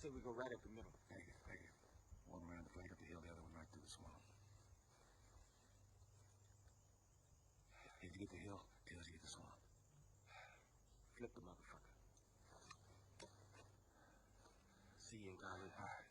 say we go right up the middle. Thank you. One around right up the hill, the other one right through the swamp. If you get the hill, tails you get the swamp. Flip the motherfucker. See you in Garland. All right.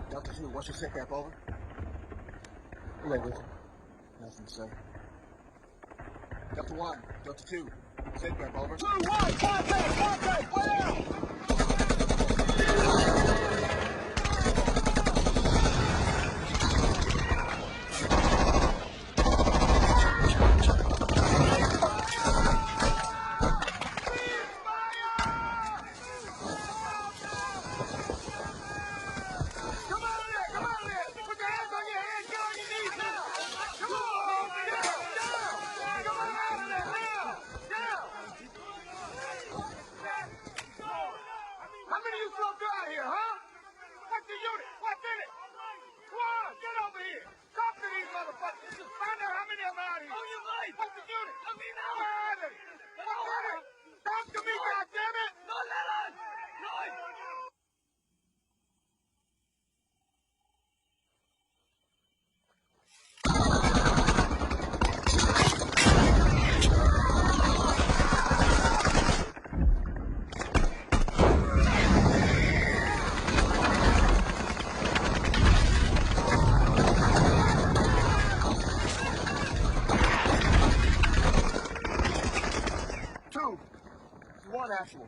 Delta 2, what's your sit-rep, over? Wait with you. Nothing to say. Delta 1, Delta 2, sit-rep, over. 2, 1, contact, way out! How many of you folks out here, huh? What's the unit? What's in it? Come on, get over here. Talk to these motherfuckers. Just find out how many of them out here. Oh, you right. What's the unit? Let me know. Where are they? What's in it? Talk to me, goddammit. No, let us. No. One actual.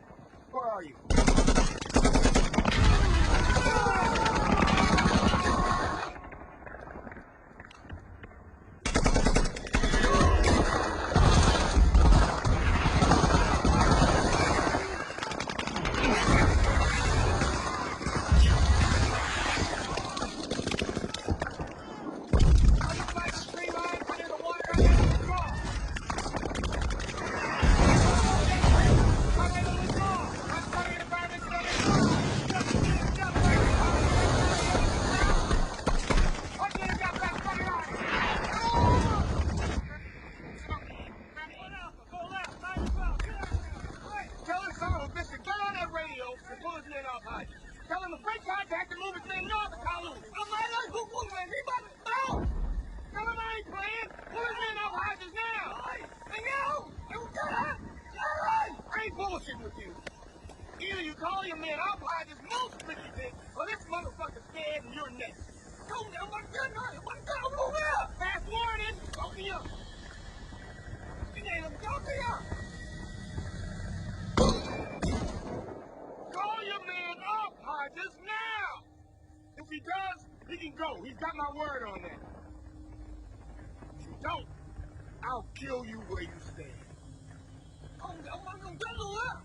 maluco? Amarra aí, Gugu, velho. Vem pra pau. Tell him I ain't playing. Pull his man off Hodges now. Hey, yo. You got I ain't bullshitting with you. Either you call your man off Hodges most pretty big, or this motherfucker's dead and you're next. Come down, my gun, my gun, move out. Fast warning. Talking you. Talking you. Call your man off Hodges now. If he does, he can go. He's got my word on that. If you don't, I'll kill you where you stand. Oh, I'm gonna get up.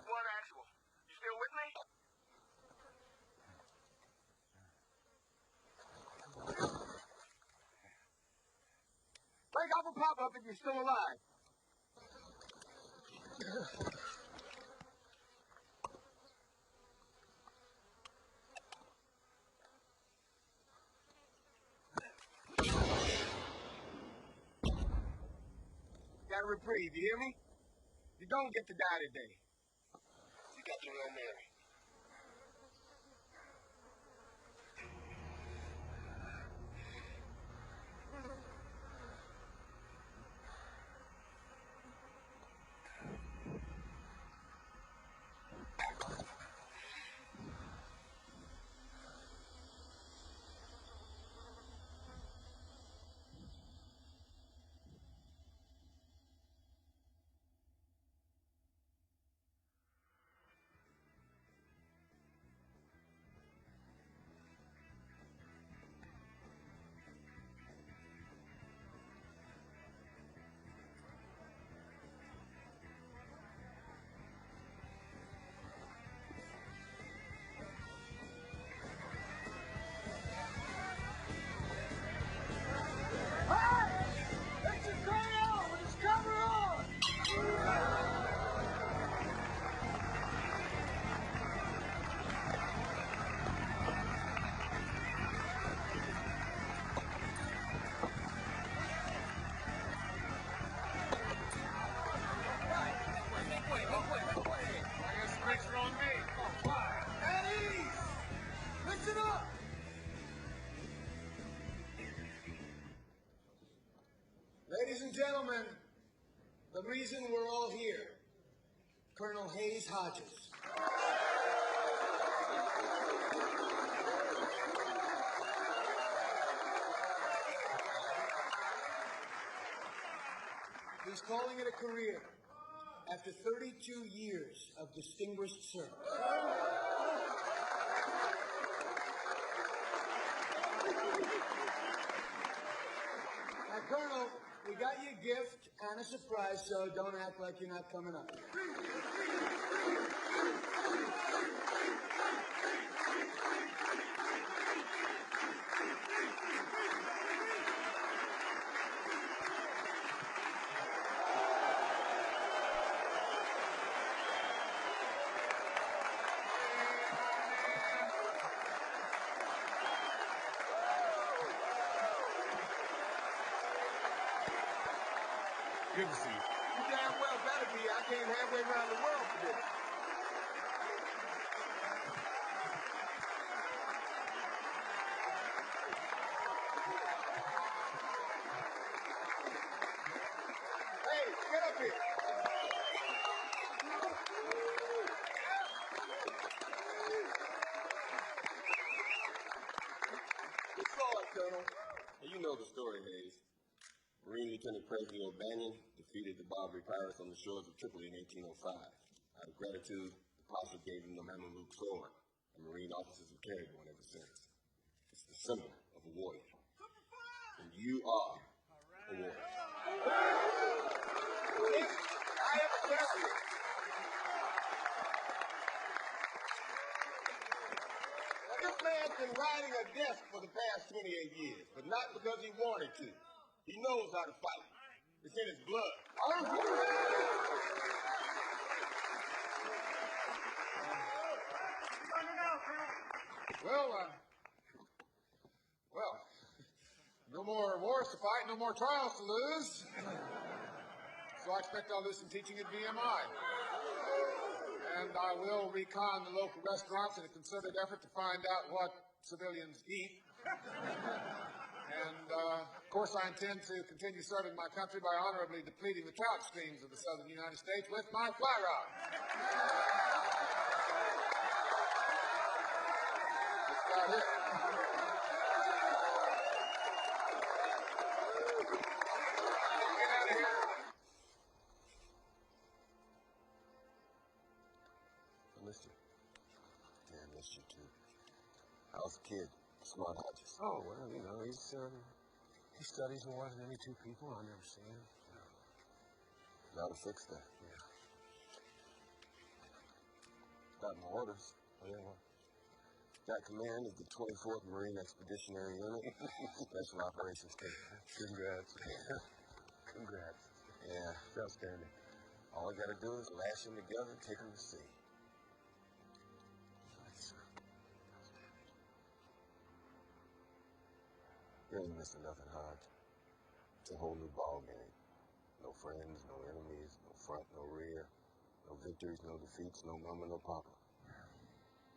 One actual. You still with me? Break off a pop-up if you're still alive. Got a reprieve, you hear me? You don't get to die today. You got your own Mary. Ladies and gentlemen, the reason we're all here, Colonel Hayes Hodges. He's calling it a career after 32 years of distinguished service. Now, Colonel, we got you a gift and a surprise, so don't act like you're not coming up. Good to see you. You damn well better be. I came halfway around the world for this. Hey, get up here. You saw it, Colonel. You know the story, Hayes. Marine Lieutenant Presley O'Banion defeated the Barbary pirates on the shores of Tripoli in 1805. Out of gratitude, the Pasha gave him the Mameluke sword, and Marine officers have carried one ever since. It's the symbol of a warrior. And you are a warrior. I have a question. This man's been riding a desk for the past 28 years, but not because he wanted to. He knows how to fight. It's in his blood. Well, no more wars to fight, no more trials to lose. So I expect I'll do some teaching at VMI. And I will recon the local restaurants in a concerted effort to find out what civilians eat. And, of course, I intend to continue serving my country by honorably depleting the trout streams of the southern United States with my fly rod. That's about it. Get out of here. I missed you. Yeah, I missed you too. I was a kid, smart Hodges. Oh, well, you know, he studies more than any two people. I've never seen him. Got to fix that. Yeah. Got my orders. That command is the 24th Marine Expeditionary Unit, Special Operations Team. Congrats. Congrats. Yeah. It's outstanding. All I got to do is lash them together and take them to sea. You ain't missing nothing, Hodge. It's a whole new ball game. No friends, no enemies, no front, no rear, no victories, no defeats, no mama, no papa.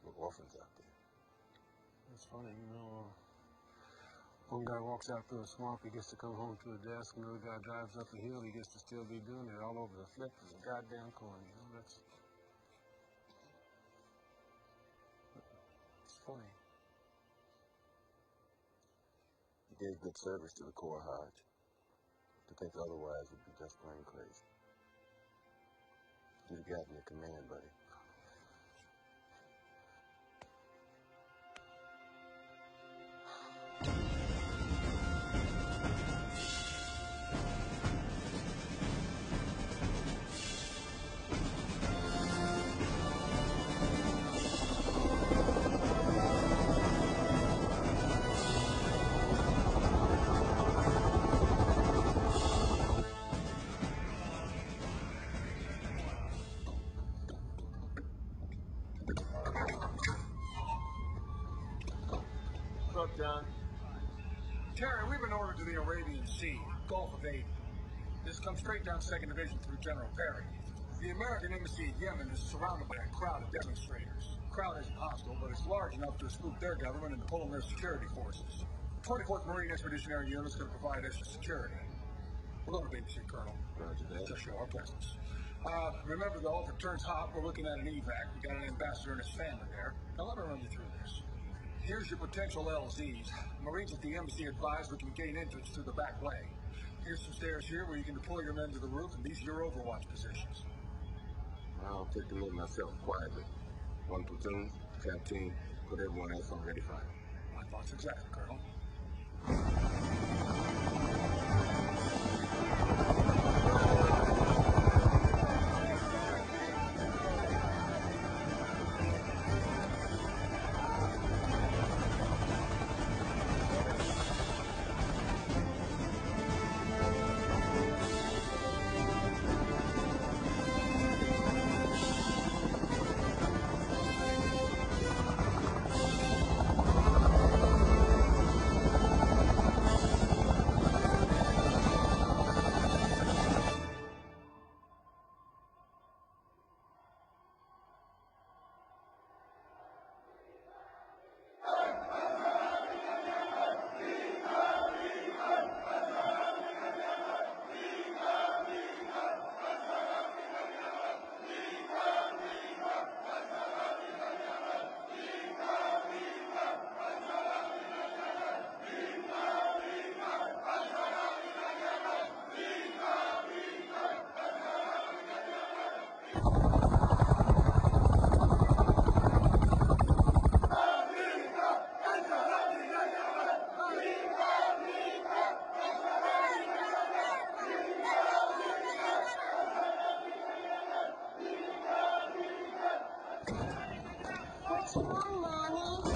No orphans out there. It's funny, you know, one guy walks out through a swamp, he gets to come home to a desk, another guy drives up a hill, he gets to still be doing it all over the flip of the goddamn coin, you know, it's funny. You gave good service to the Corps, Hodge. To think otherwise would be just plain crazy. You'd have gotten your command, buddy. What's up, John? Terry, we've been ordered to the Arabian Sea, Gulf of Aden. This comes straight down 2nd Division through General Perry. The American embassy in Yemen is surrounded by a crowd of demonstrators. The crowd isn't hostile, but it's large enough to spook their government into pulling their security forces. 24th Marine Expeditionary Unit is going to provide extra security. We're going to babysit, Colonel. Roger that. To show our presence. Remember, though, if it turns hot, we're looking at an evac. We got an ambassador and his family there. Now, let me run you through this. Here's your potential LZs. Marines at the embassy advise we can gain entrance through the back way. Here's some stairs here where you can deploy your men to the roof, and these are your overwatch positions. I'll take them in myself quietly. One platoon, tap team, put everyone else on ready fire. My thoughts exactly, Colonel. What's wrong, Mommy?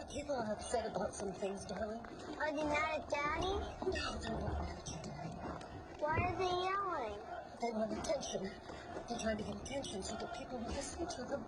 The people are upset about some things, darling. Are they mad at Daddy? No, they're not mad at you, Daddy. Why are they yelling? They want attention. They're trying to get attention so that people will listen to them.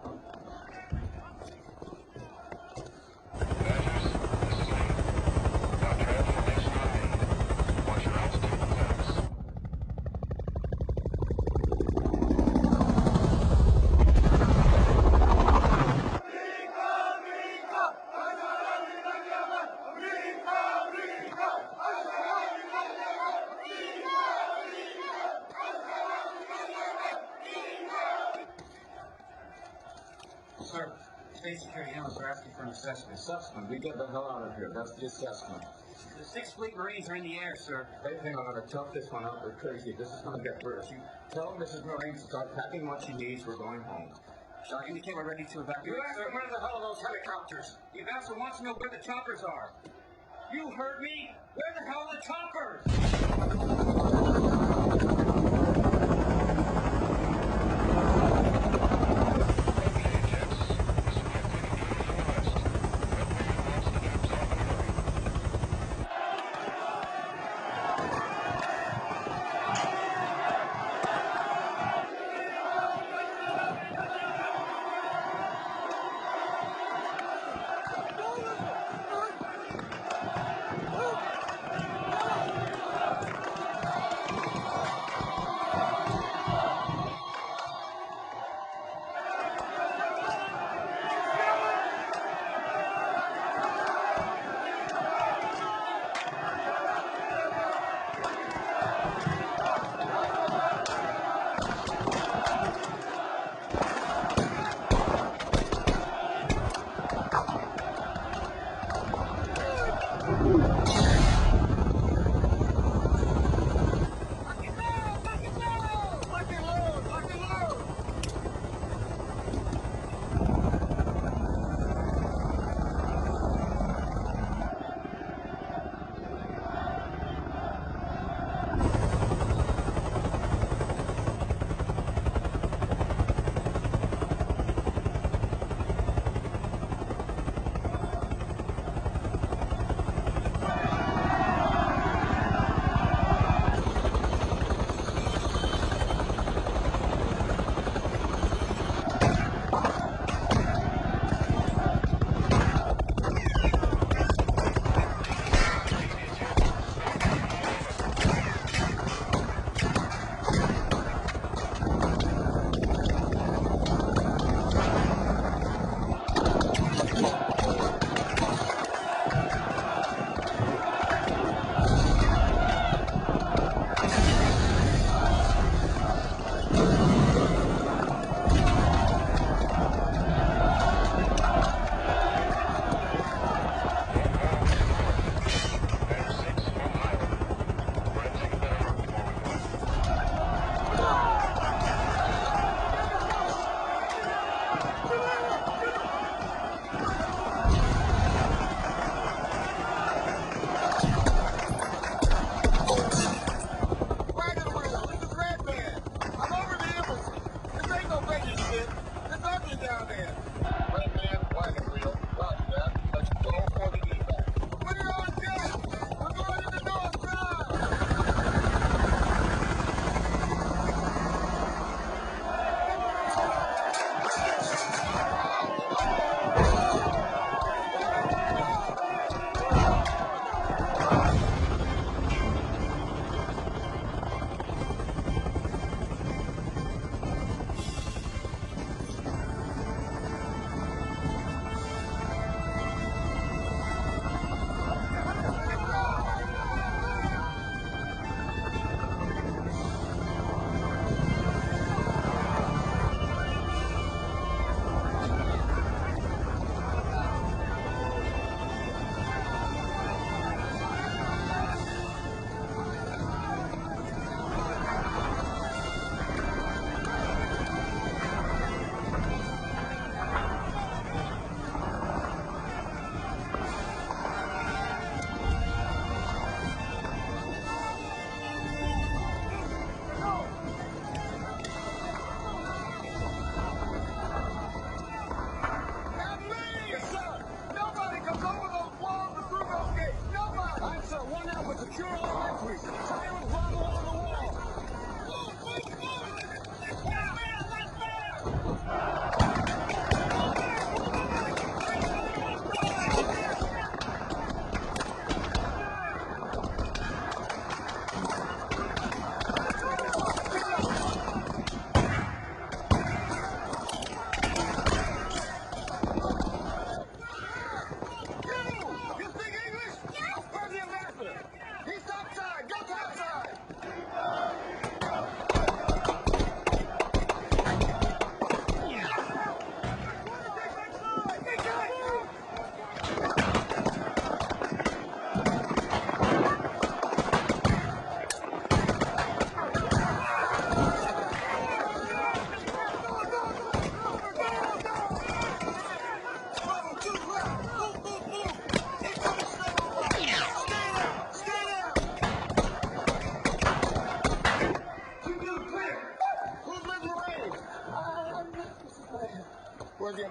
Sir, state security analysts are asking for an assessment. Assessment? We get the hell out of here. That's the assessment. The 6th Fleet Marines are in the air, sir. They think I'm going to tough this one out. They're crazy. This is going to get worse. You tell Mrs. Marine to start packing what she needs. We're going home. Shall I indicate we're ready to evacuate? You asked where the hell are those helicopters? The ambassador wants to know where the choppers are. You heard me? Where the hell are the choppers?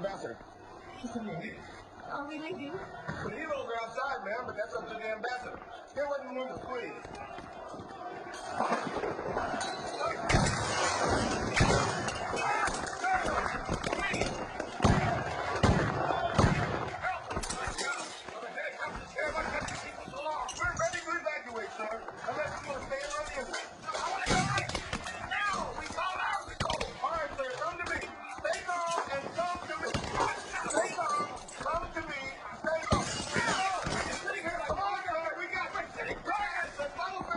ambassador. He's in there. Are we leaving? The heroes are outside, ma'am, but that's up to the ambassador. Stay away from the windows, please. We're ready to evacuate, sir. Unless you want to stay around the inside. I want to go right now. We called hours ago. All right, sir. Come to me. Stay calm and come to me. Stay calm. Come to me. Stay calm. Come on, sir. We got it. Go ahead, sir. Follow me.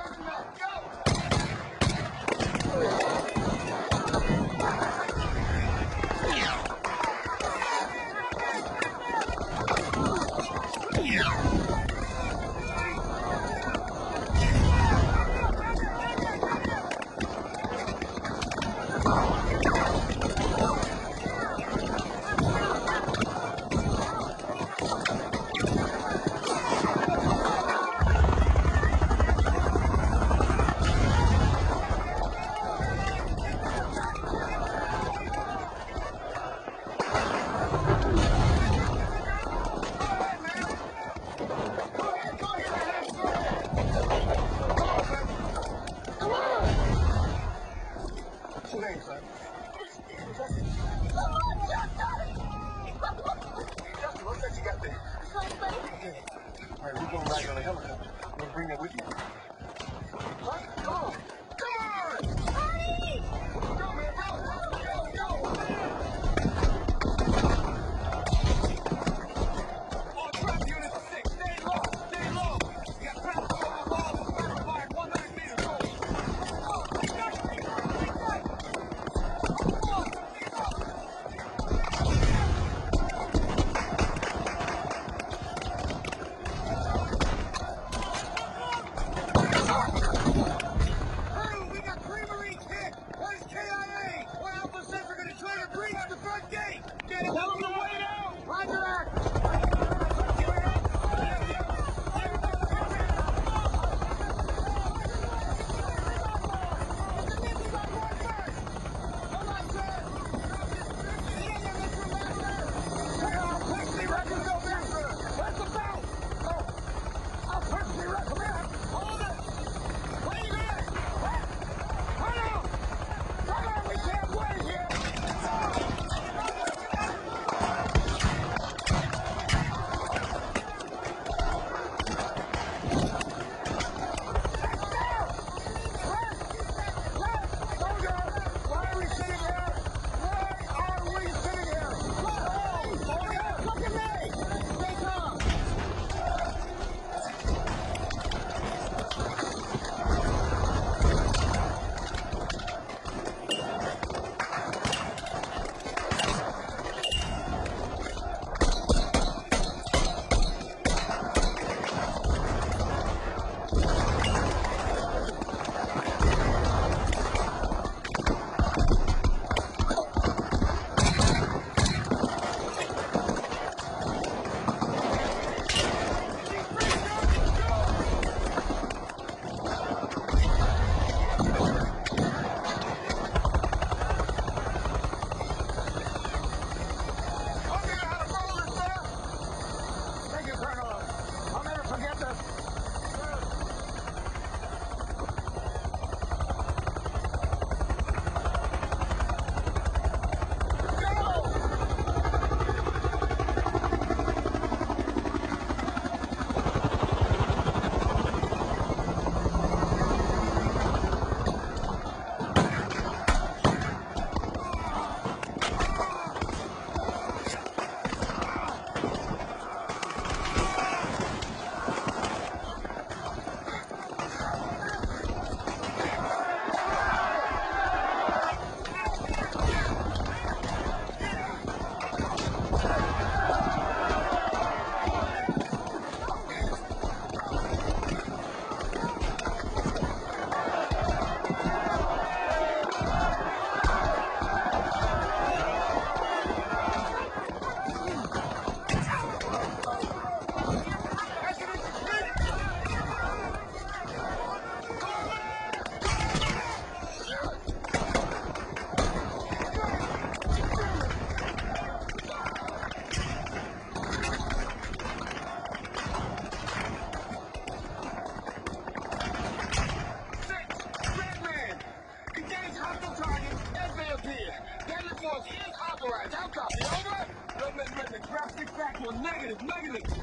1, negative.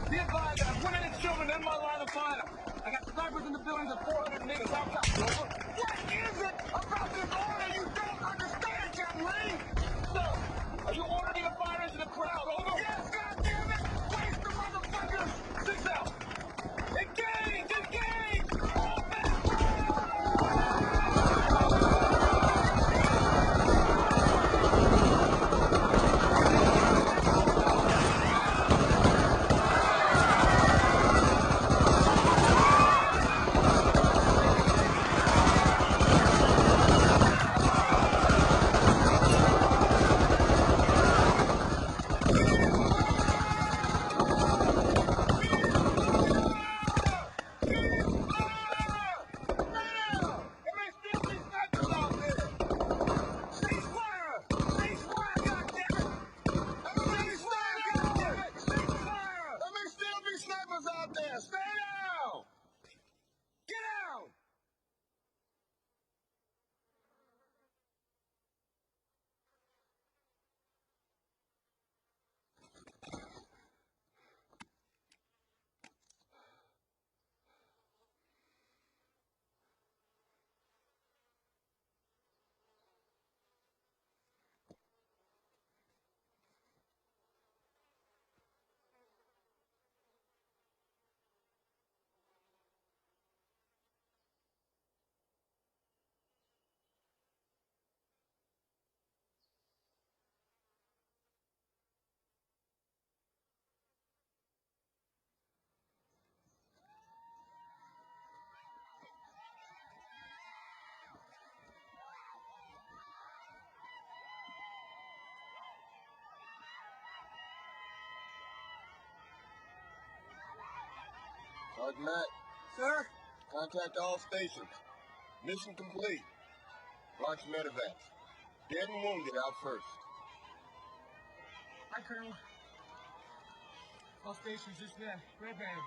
Be advised that women and children in my line of fire. I got snipers in the buildings at 400 meters. How copy, over? What is it about this order you don't understand, Captain Lee? Sir, are you ordering the fire into the crowd, over? Yes, goddammit! Waste the motherfuckers! 6 out! Engage! All back! Sergeant Matt. Sir? Contact all stations. Mission complete. Launch medevacs. Dead and wounded out first. Hi, Colonel. All stations just met. Red band.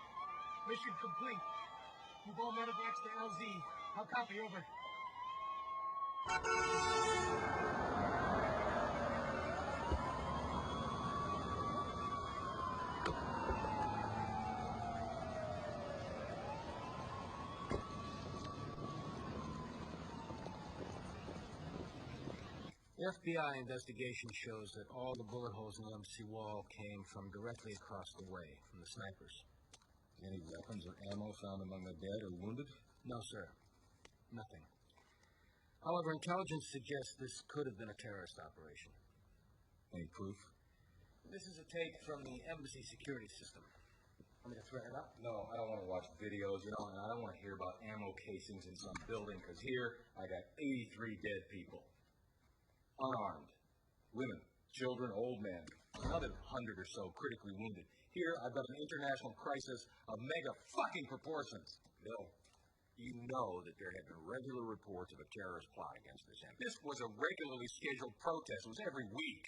Mission complete. Move all medevacs to LZ. How copy, over? The FBI investigation shows that all the bullet holes in the embassy wall came from directly across the way, from the snipers. Any weapons or ammo found among the dead or wounded? No, sir. Nothing. However, intelligence suggests this could have been a terrorist operation. Any proof? This is a tape from the embassy security system. Want me to thread it up? No, I don't want to watch videos, and I don't want to hear about ammo casings in some building, because here I got 83 dead people. Unarmed. Women, children, old men. Another 100 or so critically wounded. Here, I've got an international crisis of mega fucking proportions. Bill, you know that there have been regular reports of a terrorist plot against this embassy. This was a regularly scheduled protest. It was every week.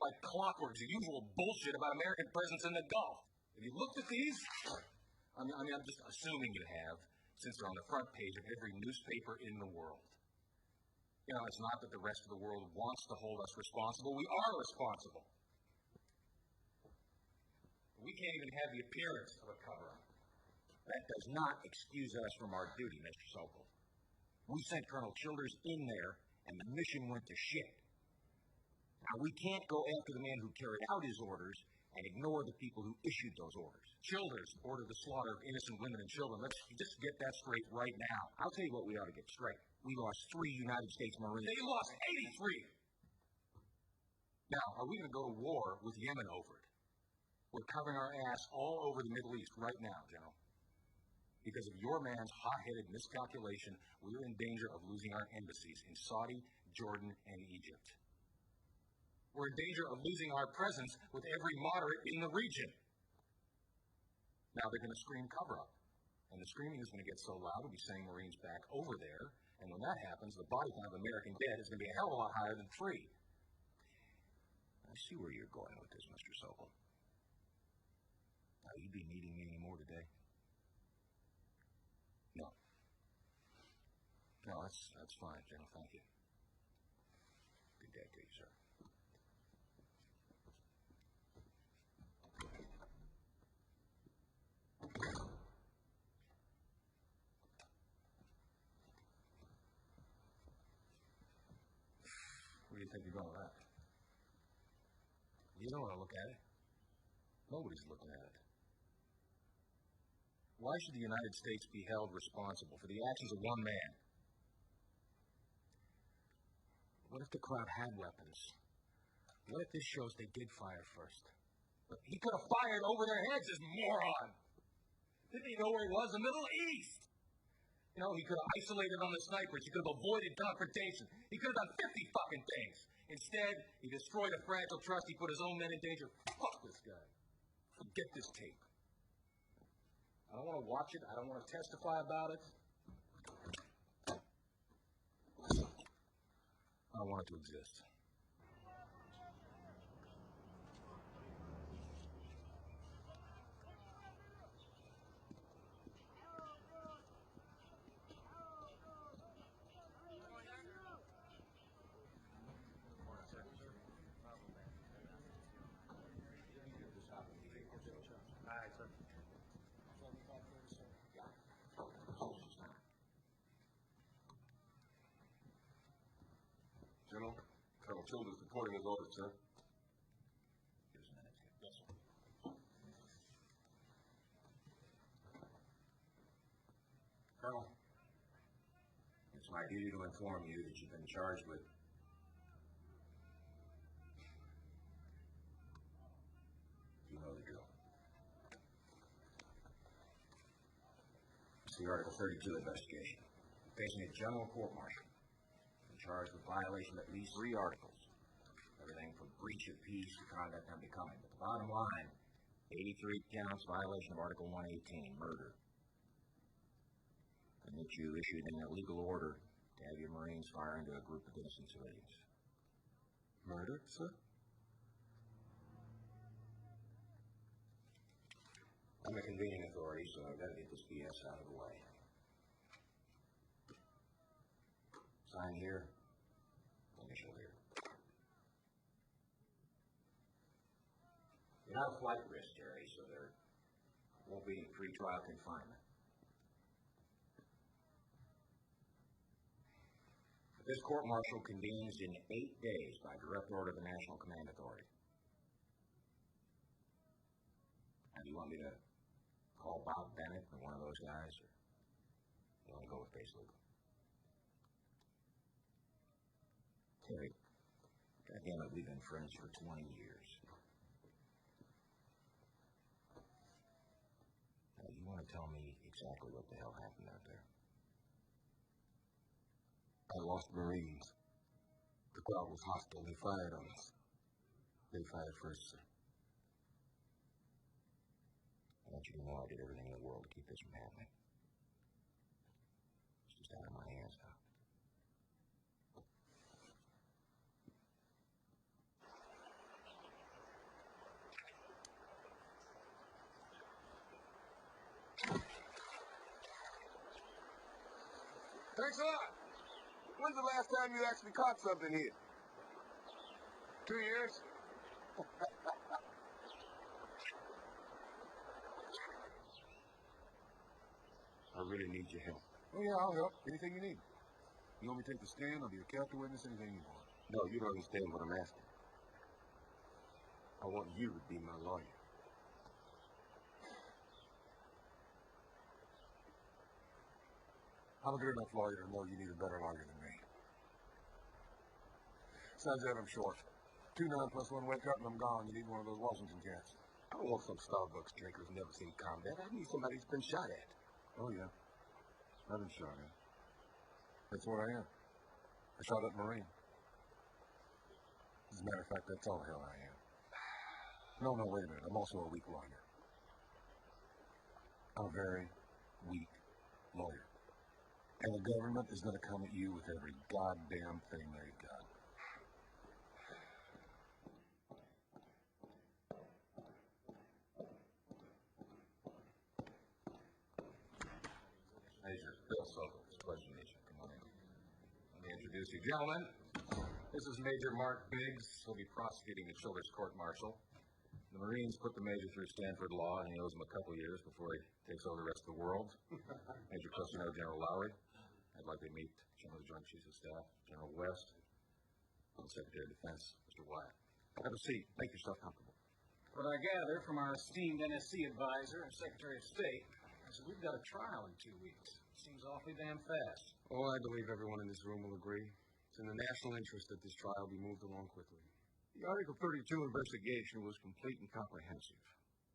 Like clockwork, the usual bullshit about American presence in the Gulf. Have you looked at these? I'm just assuming you have, since they're on the front page of every newspaper in the world. You know, it's not that the rest of the world wants to hold us responsible. We are responsible. We can't even have the appearance of a cover-up. That does not excuse us from our duty, Mr. Sokol. We sent Colonel Childers in there, and the mission went to shit. Now, we can't go after the man who carried out his orders and ignore the people who issued those orders. Childers ordered the slaughter of innocent women and children. Let's just get that straight right now. I'll tell you what we ought to get straight. We lost 3 United States Marines. They lost 83! Now, are we going to go to war with Yemen over it? We're covering our ass all over the Middle East right now, General. Because of your man's hot-headed miscalculation, we're in danger of losing our embassies in Saudi, Jordan, and Egypt. We're in danger of losing our presence with every moderate in the region. Now they're going to scream cover-up. And the screaming is going to get so loud, we'll be sending Marines back over there. And when that happens, the body count of American dead is going to be a hell of a lot higher than 3. I see where you're going with this, Mr. Sokol. Now, you be needing me anymore today? No. No, that's fine, General. Thank you. Good day to you, sir. do you think you're going with that? You don't want to look at it. Nobody's looking at it. Why should the United States be held responsible for the actions of one man? What if the crowd had weapons? What if this shows they did fire first? But he could have fired over their heads, this moron! Didn't he know where he was? The Middle East! You know, he could have isolated on the snipers. He could have avoided confrontation. He could have done 50 fucking things. Instead, he destroyed a fragile trust. He put his own men in danger. Fuck this guy. Forget this tape. I don't want to watch it. I don't want to testify about it. I don't want it to exist. General, Colonel Childers reporting his orders, sir. Here's a minute. Yes, sir. Colonel, it's my duty to inform you that you've been charged with you know the drill. It's the Article 32 investigation. Facing a general court-martial. Charged with violation of at least 3 articles. Everything from breach of peace to conduct unbecoming. But the bottom line, 83 counts, violation of Article 118, murder. And that you issued an illegal order to have your Marines fire into a group of innocent civilians. Murder, sir? I'm the convening authority, so I've got to get this BS out of the way. Sign here, initial here. You're not a flight risk, Terry, so there won't be any pre-trial confinement. This court-martial convenes in 8 days by direct order of the National Command Authority. Now, do you want me to call Bob Bennett or one of those guys, or you want to go with base legal? Terry, goddammit, we've been friends for 20 years. Now, you want to tell me exactly what the hell happened out there? I lost Marines. The crowd was hostile. They fired on us. They fired first, sir. I want you to know I did everything in the world to keep this from happening. It's just out of my hands now. Thanks a lot. When's the last time you actually caught something here? 2 years? I really need your help. Oh, yeah, I'll help. Anything you need. You want me to take the stand? I'll be a counter witness, anything you want. No, you don't understand what I'm asking. I want you to be my lawyer. I'm a good enough lawyer to know you need a better lawyer than me. Besides that, I'm short. 2 9 plus 1 wake up and I'm gone. You need one of those Washington cats. I don't want some Starbucks drinker who's never seen combat. I need somebody who's been shot at. Oh, yeah. I've been shot at. That's what I am. I shot at Marine. As a matter of fact, that's all the hell I am. No, wait a minute. I'm also a weak lawyer. I'm a very weak lawyer. And the government is going to come at you with every goddamn thing they've got. Major Bill Sobel, pleasure to meet you. Come on in. Let me introduce you, gentlemen. This is Major Mark Biggs. He'll be prosecuting the Childers court-martial. The Marines put the Major through Stanford Law, and he owes him a couple years before he takes over the rest of the world. Major, plus you know General Lowry. I'd like to meet General the Joint Chiefs of Staff, General West. Well, Secretary of Defense, Mr. Wyatt. Have a seat. Make yourself comfortable. What I gather from our esteemed NSC advisor and Secretary of State is that we've got a trial in 2 weeks. Seems awfully damn fast. Oh, I believe everyone in this room will agree. It's in the national interest that this trial be moved along quickly. The Article 32 investigation was complete and comprehensive.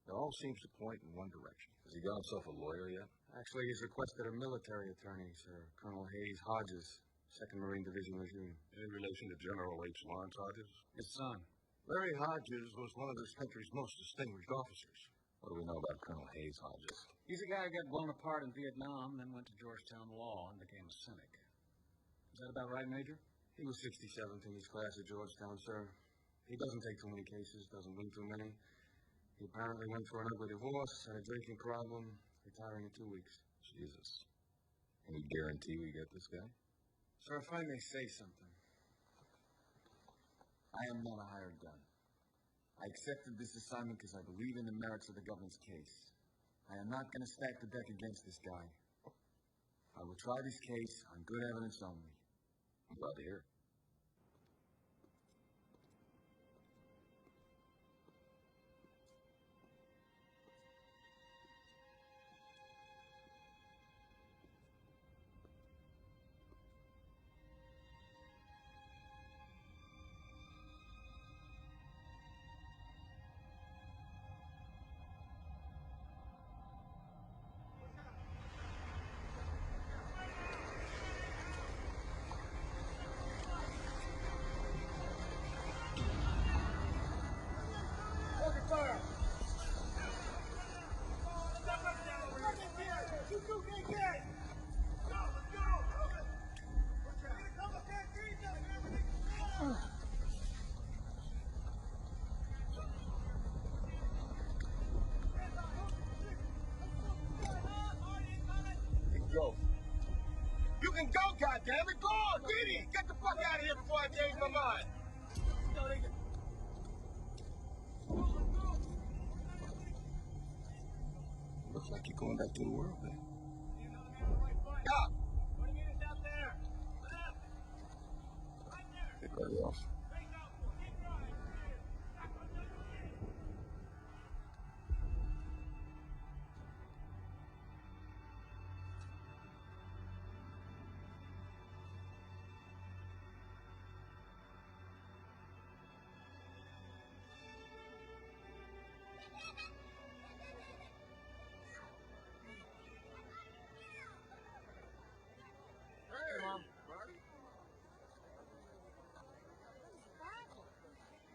It all seems to point in one direction. Has he got himself a lawyer yet? Actually, he's requested a military attorney, sir. Colonel Hayes Hodges, 2nd Marine Division Regime. Any relation to General H. Lawrence Hodges? His son. Larry Hodges was one of this country's most distinguished officers. What do we know about Colonel Hayes Hodges? He's a guy who got blown apart in Vietnam, then went to Georgetown Law and became a cynic. Is that about right, Major? He was 67th in his class at Georgetown, sir. He doesn't take too many cases, doesn't win too many. He apparently went through an ugly divorce, had a drinking problem, retiring in 2 weeks. Jesus. Any guarantee we get this guy? Sir, if I may say something, I am not a hired gun. I accepted this assignment because I believe in the merits of the government's case. I am not going to stack the deck against this guy. I will try this case on good evidence only. I'm glad to hear it. Go. You can go, goddammit! Go on, Diddy! Get the fuck out of here before I change my mind! Looks like you're going back to the world, man. Stop! 20 meters out there! Left! Right there! Get ready off. Hey, Mom.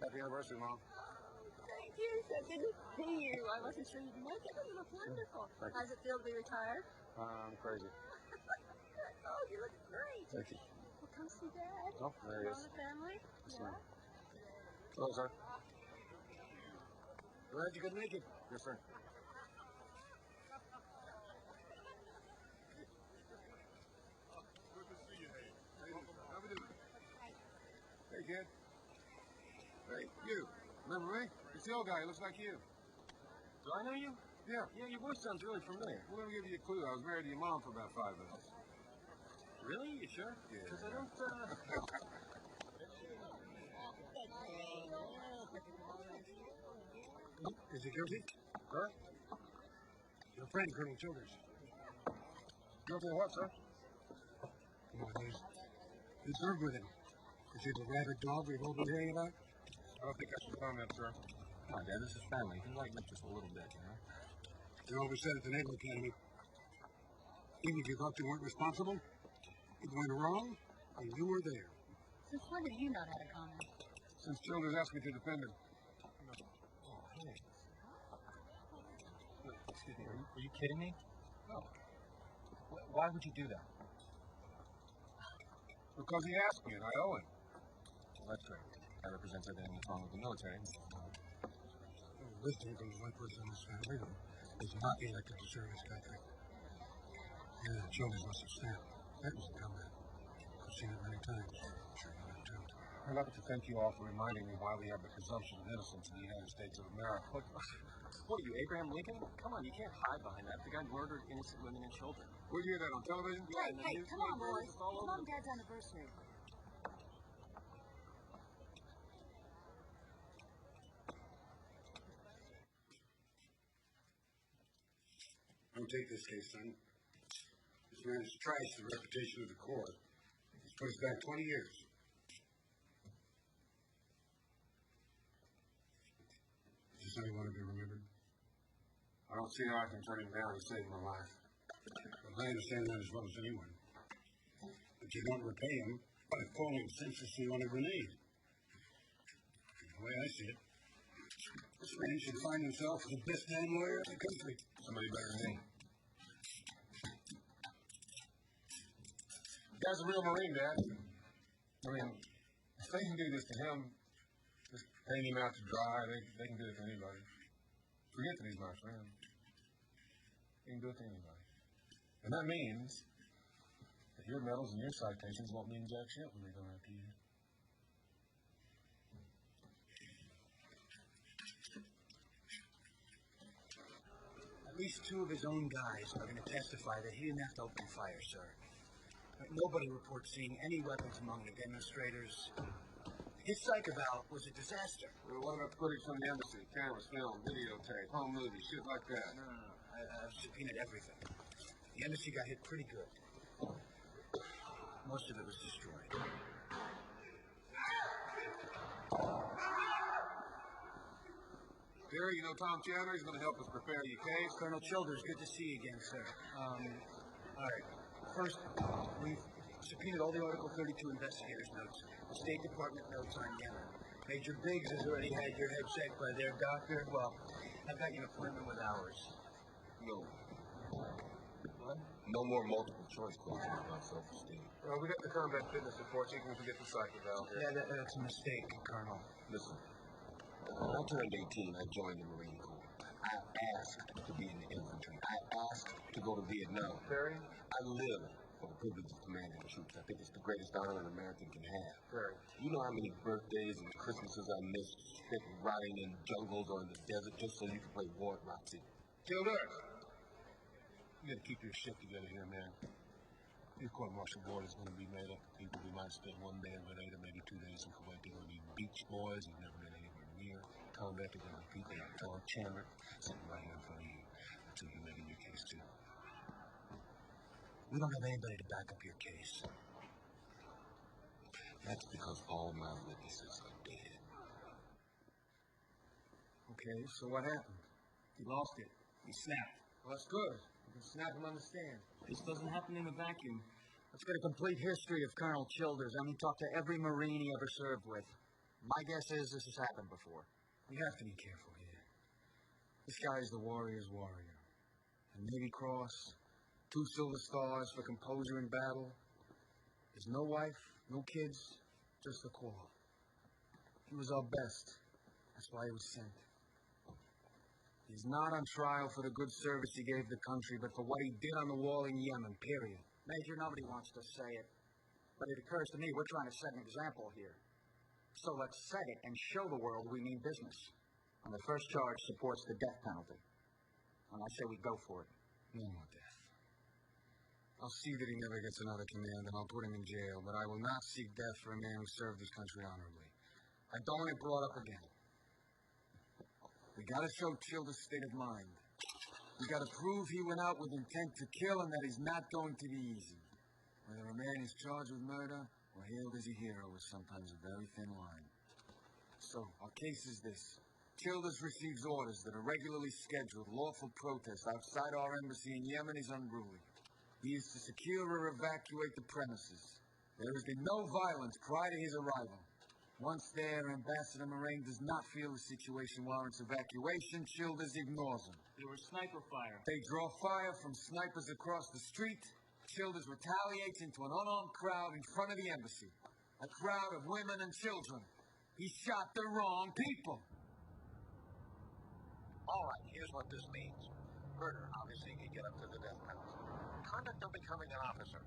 Happy anniversary, Mom. Thank you. So good to see you. I wasn't sure you'd make it, but you look wonderful. How's it feel to be retired? I'm crazy. Oh, you look great. Thank you. Well, come see Dad. Oh, there he is. The family. Yes, Yeah. ma'am. Hello, sir. Glad you could make it. Yes, sir. Good to see you, Hayes. How we doing? Hey, kid. Hey, you. Remember me? It's the old guy. He looks like you. Do I know you? Yeah. Yeah, your voice sounds really familiar. Well, let me give you a clue. I was married to your mom for about 5 minutes. Really? You sure? Yeah. Because I don't, Is he guilty? Huh? Your friend, Colonel Childers. Guilty of what, sir? Come on, you served with him. Is he the rabid dog we've all been hearing about? I don't think I should comment, sir. Come on, Dad, this is family. You can lighten up just a little bit, you know? You always said at the Naval Academy, even if you thought you weren't responsible, if you went wrong, and you were there. Since when have you not had a comment? Since Childers asked me to defend him. Oh, hey. Excuse me, are you kidding me? No. Why would you do that? Because he asked me, and I owe him. Well, that's great. That represents everything that's wrong with the military. Wisdom from the one person in this family who is not elected to serve his country. Yeah, Childers must have snapped. That was a comment. I've seen it many times. I'm sure you have too. I'd like to thank you all for reminding me why we have the presumption of innocence in the United States of America. What are you, Abraham Lincoln? Come on, you can't hide behind that. The guy murdered innocent women and children. Where'd you hear that, on television? Yeah, and the Hey, come on, newspapers, boys. it's all It's over Mom the and Dad's anniversary. him take this case, son. This man has trashed the reputation of the court. He's put us back 20 years. Is this how you want to be remembered? I don't see how I can turn him down and save my life. Well, I understand that as well as anyone. But you don't repay him by falling senselessly on a grenade. The way I see it, this man should find himself the best damn lawyer in the country. Somebody better than me. The guy's a real Marine, Dad. I mean, if they can do this to him, just hang him out to dry, they can do it to anybody. Forget that he's my friend. They can do it to anybody. And that means that your medals and your citations won't mean jack shit when they go after you. At least two of his own guys are going to testify that he didn't have to open fire, sir. Nobody reports seeing any weapons among the demonstrators. His psych eval was a disaster. Well, what about footage from the embassy? Cameras, film, videotape, home movies, shit like that? No. I've subpoenaed everything. The embassy got hit pretty good. Most of it was destroyed. Barry, you know Tom Chandler? He's going to help us prepare your case. Colonel Childers, good to see you again, sir. All right. First, we've subpoenaed all the Article 32 investigators' notes, the State Department notes on Yemen. Major Biggs has already had your head checked by their doctor. Well, I've got you an appointment with ours. No. What? No more multiple choice questions about self-esteem. Well, we got the combat fitness report, so you can forget the psych eval here. Yeah, that's a mistake, Colonel. Listen, when I turned 18, I joined the Marine Corps. I asked to be in the infantry. I asked to go to Vietnam. Barry? I live for the privilege of commanding troops. I think it's the greatest honor an American can have. Barry. You know how many birthdays and Christmases I missed spent rotting in jungles or in the desert just so you could play war at Roxy? Childers! You gotta keep your shit together here, man. Your court-martial board is gonna be made up of people who might spend one day in Grenada, maybe 2 days in Kuwait. They're gonna be beach boys who've never been anywhere near combat. They're gonna be people like Tom Chandler sitting right here in front of you until you're making your case too. We don't have anybody to back up your case. That's because all my witnesses are dead. Okay, so what happened? He lost it. He snapped. Well, that's good. You can snap him on the stand. This doesn't happen in a vacuum. Let's get a complete history of Colonel Childers. I mean, talk to every Marine he ever served with. My guess is this has happened before. We have to be careful here. This guy is the warrior's warrior. A Navy Cross, 2 Silver Stars for composure in battle. There's no wife, no kids, just the call. He was our best. That's why he was sent. He's not on trial for the good service he gave the country, but for what he did on the wall in Yemen, period. Major, nobody wants to say it, but it occurs to me we're trying to set an example here. So let's set it and show the world we mean business. And the first charge supports the death penalty. And I say we go for it. No more death. I'll see that he never gets another command, and I'll put him in jail, but I will not seek death for a man who served his country honorably. I don't want it brought up again. We gotta show Childers' state of mind. We gotta prove he went out with intent to kill and that he's not going to be easy. Whether a man is charged with murder or hailed as a hero is sometimes a very thin line. So, our case is this. Childers receives orders that a regularly scheduled lawful protest outside our embassy in Yemen is unruly. He is to secure or evacuate the premises. There has been no violence prior to his arrival. Once there, Ambassador Moraine does not feel the situation warrants evacuation. Childers ignores him. There was sniper fire. They draw fire from snipers across the street. Childers retaliates into an unarmed crowd in front of the embassy. A crowd of women and children. He shot the wrong people. All right, here's what this means. Murder, obviously, can get up to the death penalty. Conduct of becoming an officer.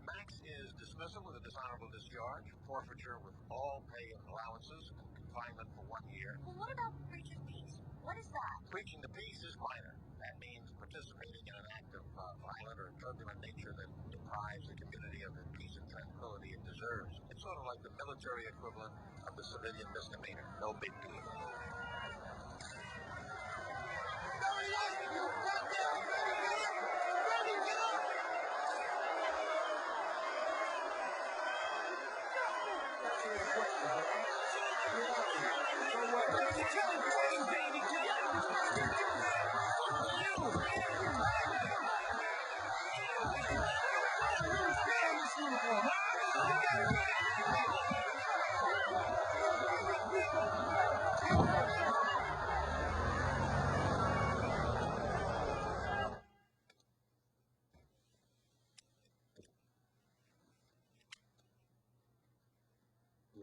Max is dismissal with a dishonorable discharge, forfeiture with all pay and allowances, and confinement for 1 year. Well, what about preaching peace? What is that? Preaching the peace is minor. That means participating in an act of violent or turbulent nature that deprives the community of the peace and tranquility it deserves. It's sort of like the military equivalent of the civilian misdemeanor. No big deal. Nobody likes you! Goddamn! You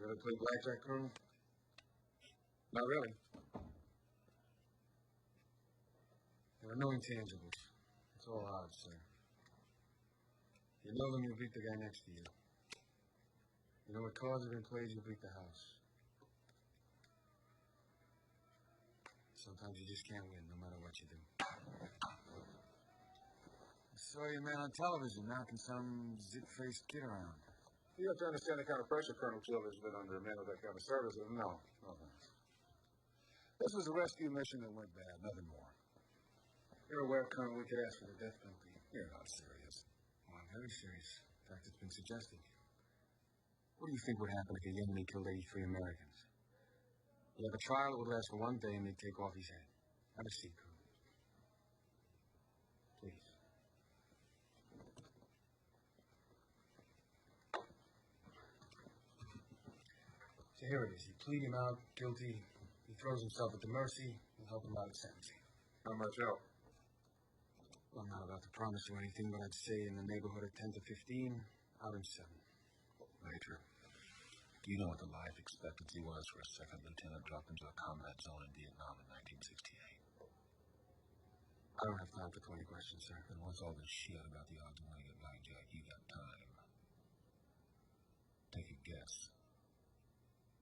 ever play blackjack, Colonel? Not really. There are no intangibles. It's all odds, sir. You know them, you'll beat the guy next to you. You know what cards have been played, you'll beat the house. Sometimes you just can't win, no matter what you do. I saw your man on television knocking some zit-faced kid around. You have to understand the kind of pressure Colonel Childers has been under, a man of that kind of service. No. This was a rescue mission that went bad, nothing more. You're aware, Colonel, we could ask for the death penalty. You're not serious. Well, I'm very serious. In fact, it's been suggested. What do you think would happen if a Yemeni killed 83 Americans? You'd have a trial that would last for 1 day and they'd take off his head. Have a seat, Colonel. Please. So here it is. You plead him out guilty. He throws himself at the mercy. You'll help him out at sentencing. How much help? Well, I'm not about to promise you anything, but I'd say in the neighborhood of 10 to 15, out in 7. Major, do you know what the life expectancy was for a second lieutenant dropped into a combat zone in Vietnam in 1968? I don't have time for 20 questions, sir. And what's all this shit about the odds of winning at blackjack? You got time. Take a guess.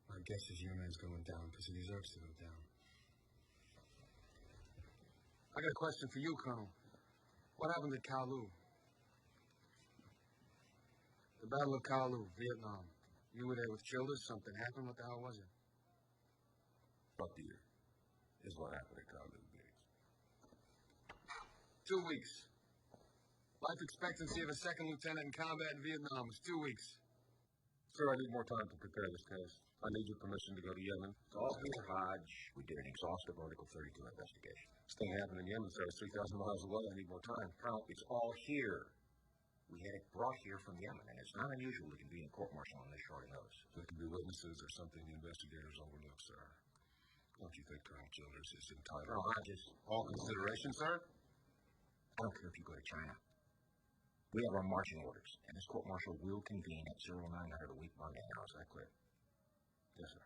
My guess is your man's going down because he deserves to go down. I got a question for you, Colonel. What happened at Kowloon? The Battle of Kowloon, Vietnam. You were there with Childers. Something happened. What the hell was it? What year is what happened at Kowloon, Biggs? 2 weeks. Life expectancy of a second lieutenant in combat in Vietnam was 2 weeks. Sir, I need more time to prepare this case. I need your permission to go to Yemen. It's all here, Hodge. We did an exhaustive Article 32 investigation. This thing happened in Yemen, sir. It's 3,000 miles away. I need more time. Colonel, it's all here. We had it brought here from Yemen, and it's not unusual to convene a court-martial on this short notice. There could be witnesses or something the investigators overlook, sir. Don't you think Colonel Childers is entitled? Colonel Hodges, All consideration, sir? I don't care if you go to China. We have our marching orders, and this court-martial will convene at 0900 a week Monday. Now, is that clear? Yes, sir.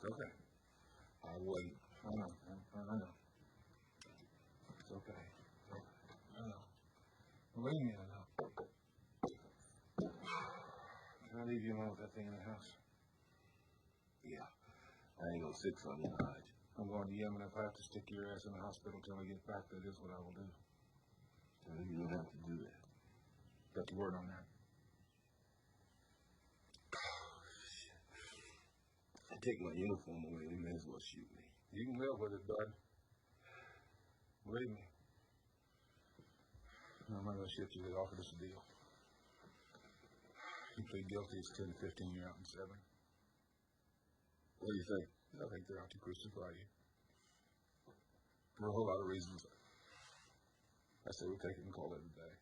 Okay. I'll wait. I know. It's okay. I know. Believe me, I know. Can I leave you alone with that thing in the house? Yeah. I ain't gonna sit from you, Hodge. I'm going to Yemen. If I have to stick your ass in the hospital until I get back, that is what I will do. Well, you don't have to do that. Got the word on that. I take my uniform away, they may as well shoot me. You can live with it, bud. Believe me. I'm not going to shit you. They offered us a deal. You plead guilty, it's 10 to 15, you're out in 7. What do you think? I think they're out to crucify you. For a whole lot of reasons. I say we take it and call it a day.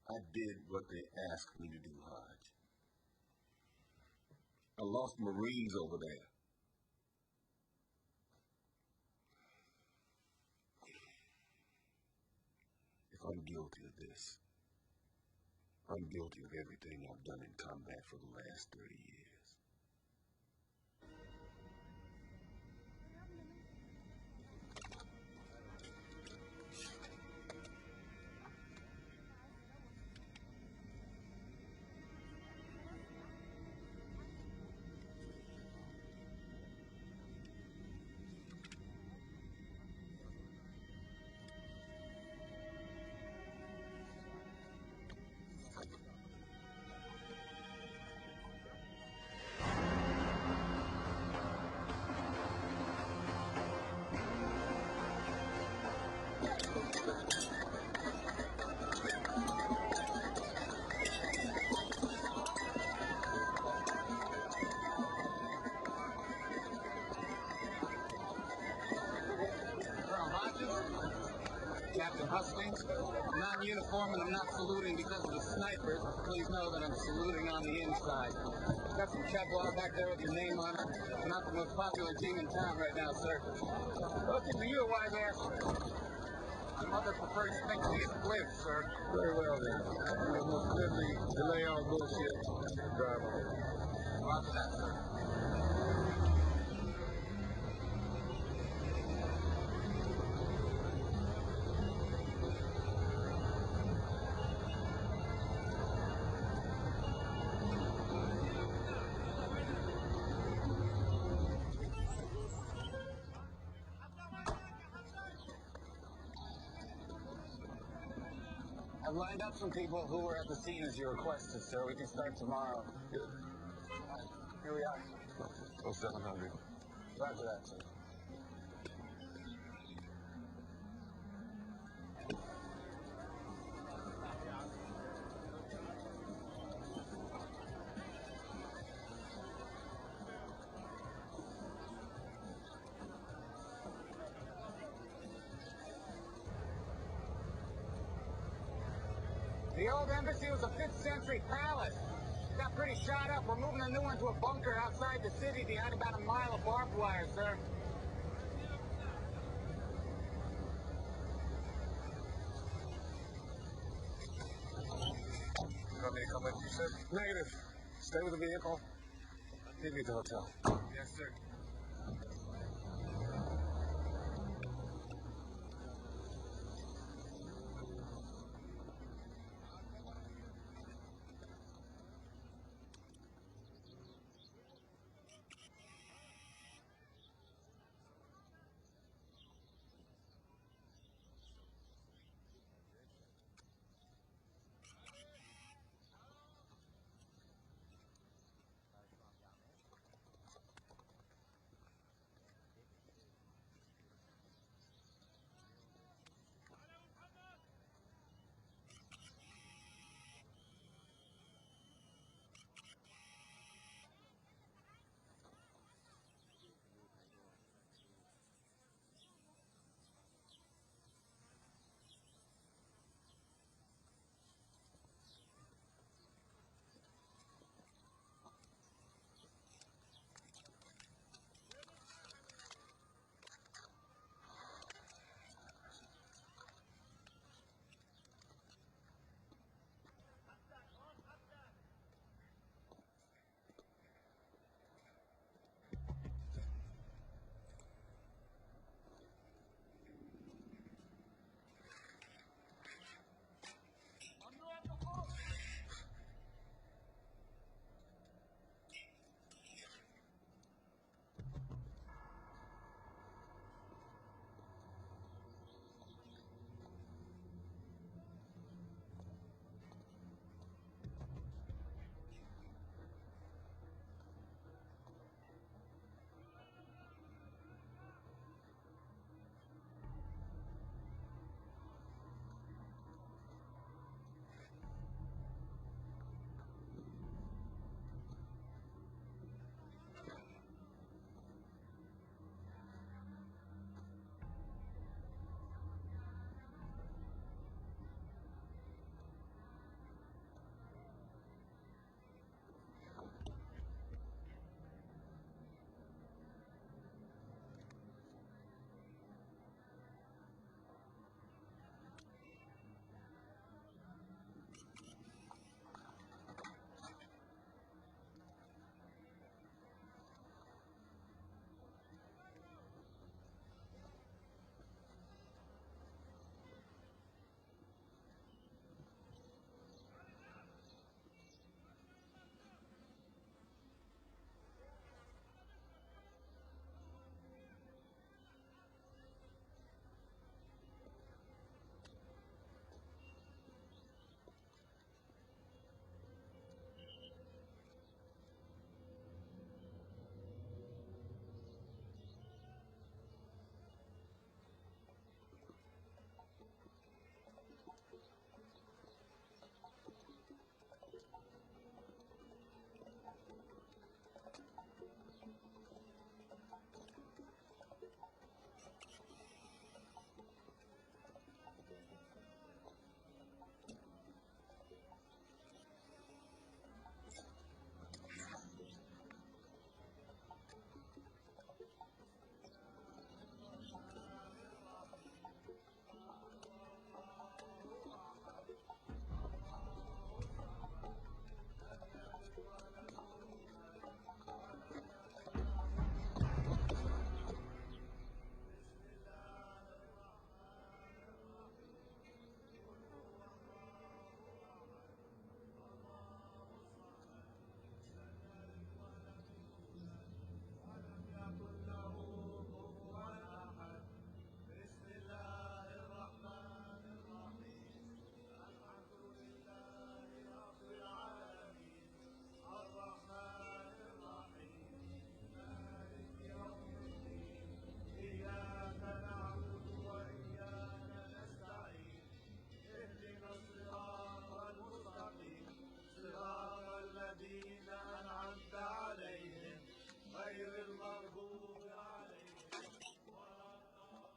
I did what they asked me to do, Hodge. I lost Marines over there. If I'm guilty of this, I'm guilty of everything I've done in combat for the last 30 years. Captain Hustings. I'm not in uniform and I'm not saluting because of the snipers. Please know that I'm saluting on the inside. Got some Kevlar back there with your name on it. Not the most popular team in town right now, sir. Looking for you, a wise ass. My mother prefers things to get split, sir. Very well, then. We must clearly delay all bullshit and drive on. Roger that, sir. I've lined up some people who were at the scene as you requested, sir. We can start tomorrow. Good. Here we are. Oh, 700. Roger that, sir. The old embassy was a 5th century palace. Got pretty shot up. We're moving a new one to a bunker outside the city behind about a mile of barbed wire, sir. You want me to come with you, sir? Negative. Stay with the vehicle. Take me to the hotel. Yes, sir.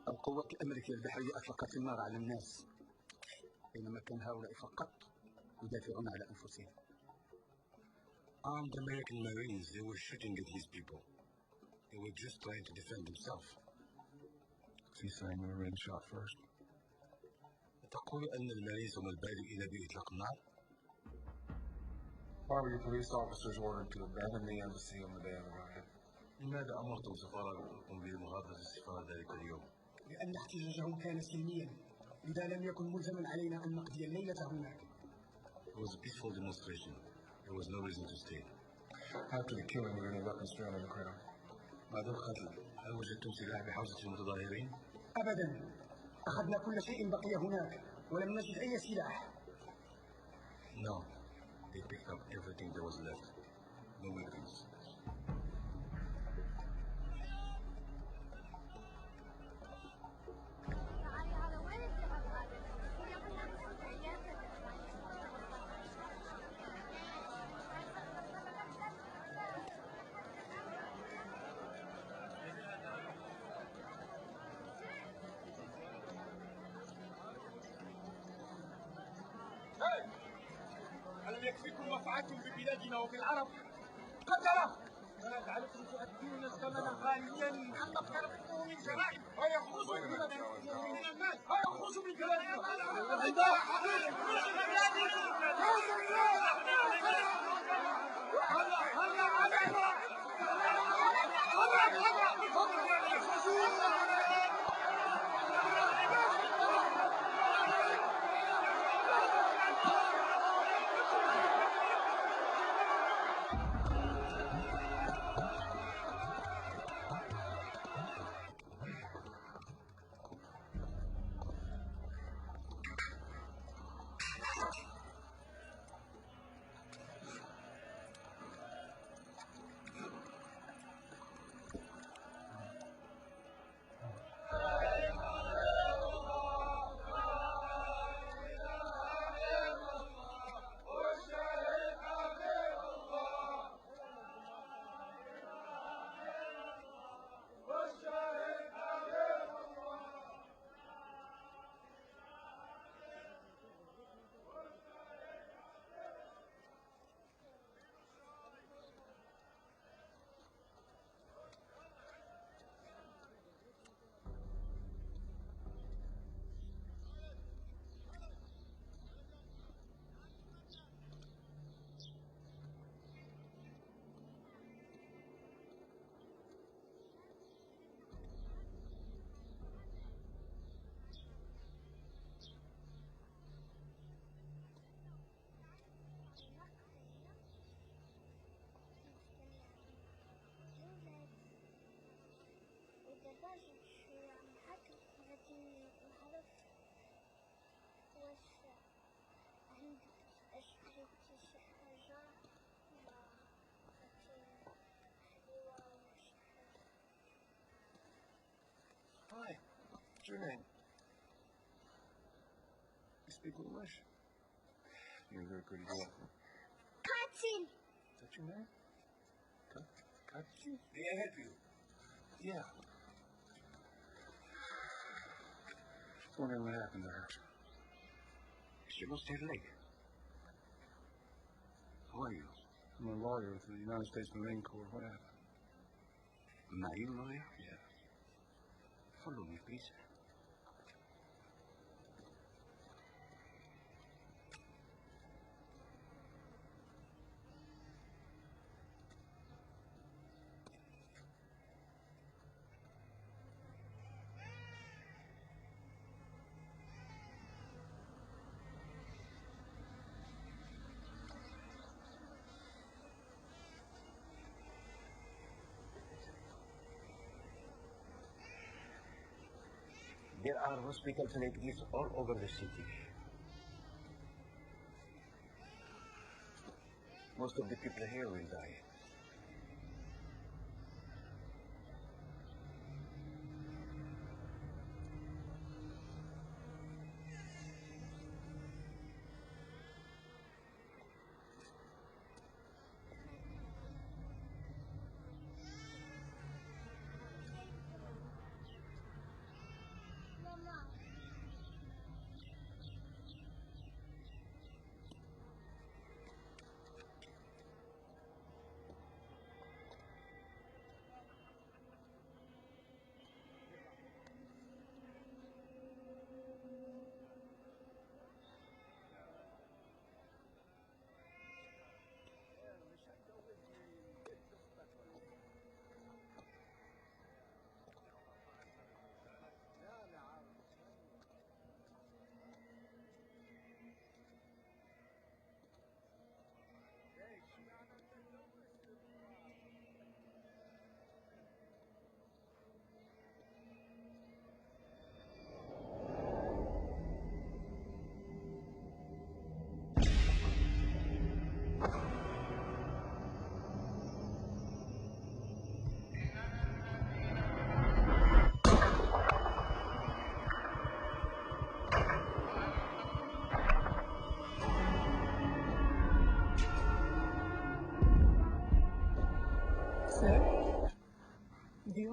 القوات الأمريكية البحرية أطلقت النار على الناس بينما كان هؤلاء فقط يدافعون على أنفسهم. Armed American Marines, they were shooting at these people. They were just trying to defend themselves. Is he saying the Marines shot first? تقول أن المارينز هم البادئين بإطلاق النار؟ Why were your police officers ordered to abandon the embassy on the day of the riot? لماذا أمرت السفارة بمغادرة السفارة ذلك اليوم؟ لأن احتجاجهم كان سلميا، لذا لم يكن ملزما علينا أن نقضي الليلة هناك. It was a peaceful demonstration. There was no reason to stay. After the killing, were any weapons found in the crowd? بعد القتل، هل وجدتم سلاح بحوزة المتظاهرين؟ أبدا، أخذنا كل شيء بقي هناك ولم نجد أي سلاح. No, they picked up everything that was left. No weapons. ألم يكفيكم ما فعلتم ببلادنا وبالعرب؟ قتلة! فنجعلكم تؤدون الثمن غاليا عما اقترفتموه من جرائم ويخرجوا من الناس ويخرجوا من Hi, what's your name? You speak English? You're a very pretty girl. Katzin. Is that your name? Katsu? May I help you? Yeah. Just wondering what happened to her. She lost her leg. Who are you? I'm a lawyer with the United States Marine Corps. What happened? A Marine lawyer? Yeah. Follow me, please. There are hospitals like this all over the city. Most of the people here will die.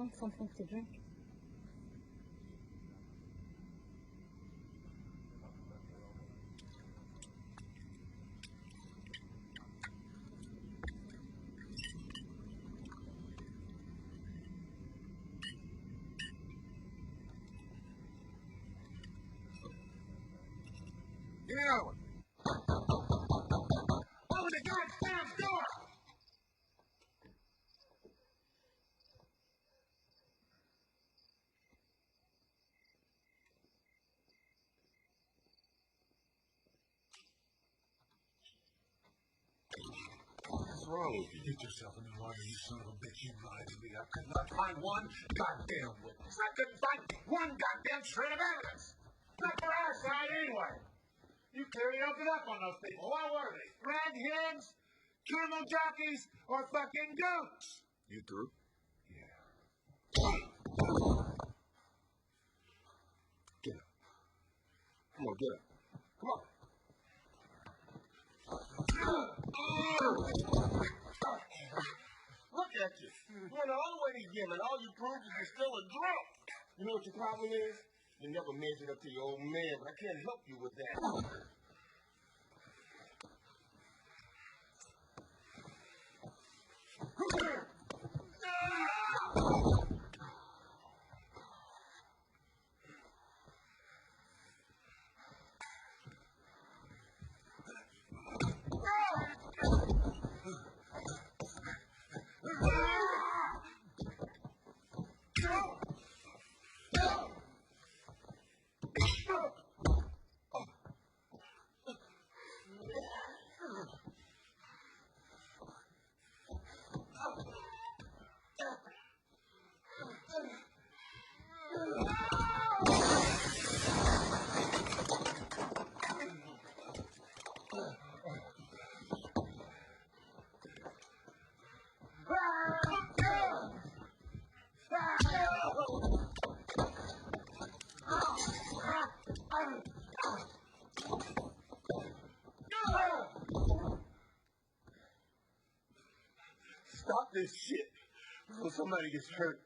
want something to drink? Get out! Open the goddamn door! What's wrong with you? Get yourself in the water, you son of a bitch. You lied to me. I could not find one goddamn witness. I couldn't find one goddamn shred of evidence. Not for our side, anyway. You clearly opened up on those people. What were they? Redheads, camel jockeys, or fucking goats? You through? Yeah. Get up. Come on, get up. Come on. Look at you. You're the only way to Yemen. All you prove is you're still a drunk. You know what your problem is? You never measured up to your old man, but I can't help you with that. Stop this shit before somebody gets hurt.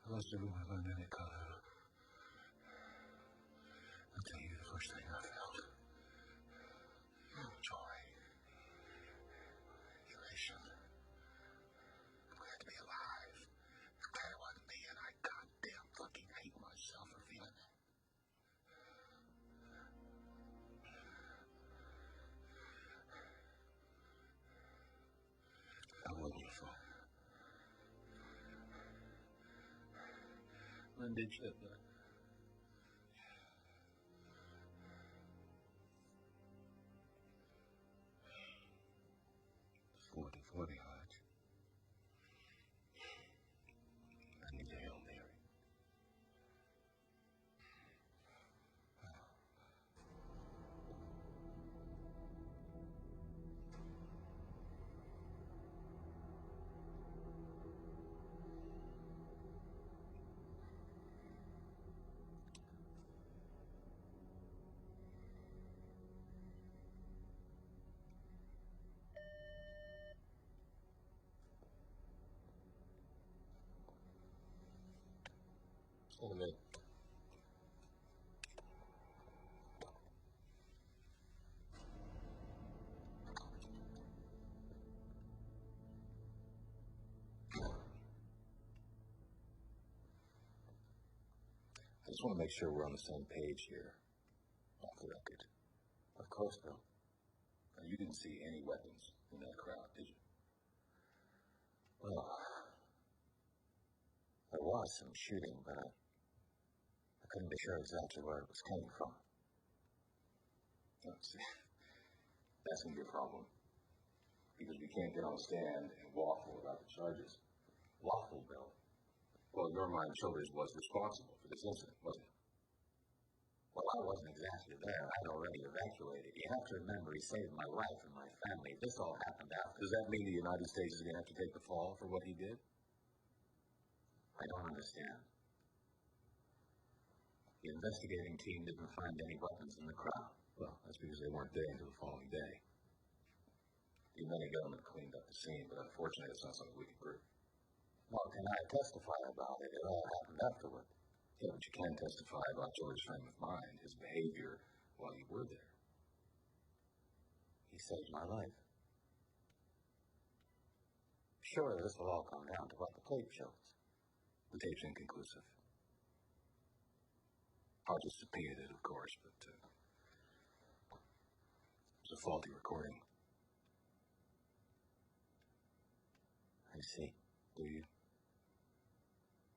I lost everyone I learned in Colorado. I'll tell you the first thing I felt. Joy. Elation. I'm glad to be alive. I'm glad it wasn't me, and I goddamn fucking hate myself for feeling that. How old was your phone? When did you get that? It's 40-40, Hodge. I need a Hail Mary. In a minute. I just want to make sure we're on the same page here. Off the record. Of course, Bill. Now, you didn't see any weapons in that crowd, did you? Well, there was some shooting, but I couldn't be sure exactly where it was coming from. That's going to be a problem. because we can't get on the stand and waffle about the charges. Waffle, Bill. Well, in your mind, Childers was responsible for this incident, wasn't he? Well, I wasn't exactly there. I'd already evacuated. You have to remember, he saved my life and my family. This all happened after. Does that mean the United States is going to have to take the fall for what he did? I don't understand. The investigating team didn't find any weapons in the crowd. Well, that's because they weren't there until the following day. The United government cleaned up the scene, but unfortunately, it's not something we can prove. Well, can I testify about it? It all happened afterward. Yeah, but you can testify about George's frame of mind, his behavior while you were there. He saved my life. Sure, this will all come down to what the tape shows. The tape's inconclusive. I'll just subpoena it, of course, but it's a faulty recording. I see. Do you?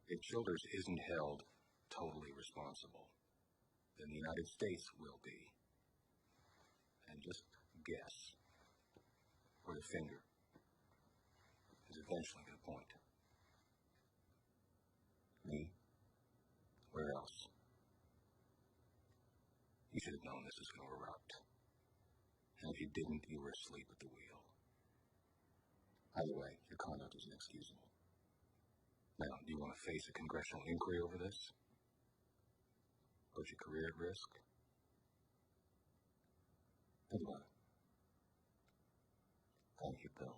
If Childers isn't held totally responsible, then the United States will be. And just guess where the finger is eventually going to point. Me? Where else? You should have known this was going to erupt. And if you didn't, you were asleep at the wheel. Either way, your conduct is inexcusable. Now, do you want to face a congressional inquiry over this? Put your career at risk? Think about it. Thank you, Bill.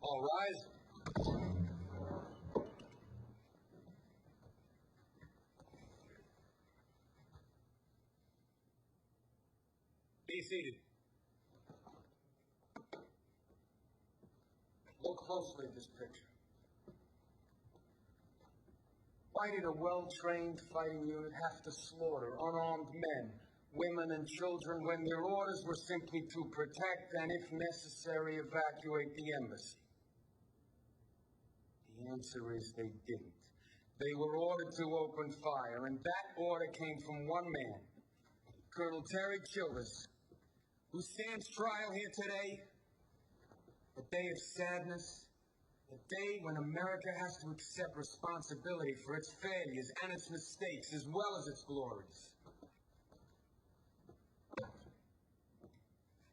All rise. Be seated. Look closely at this picture. Why did a well-trained fighting unit have to slaughter unarmed men, women, and children when their orders were simply to protect and, if necessary, evacuate the embassy? The answer is they didn't. They were ordered to open fire, and that order came from one man, Colonel Terry Childers, who stands trial here today. A day of sadness, a day when America has to accept responsibility for its failures and its mistakes as well as its glories.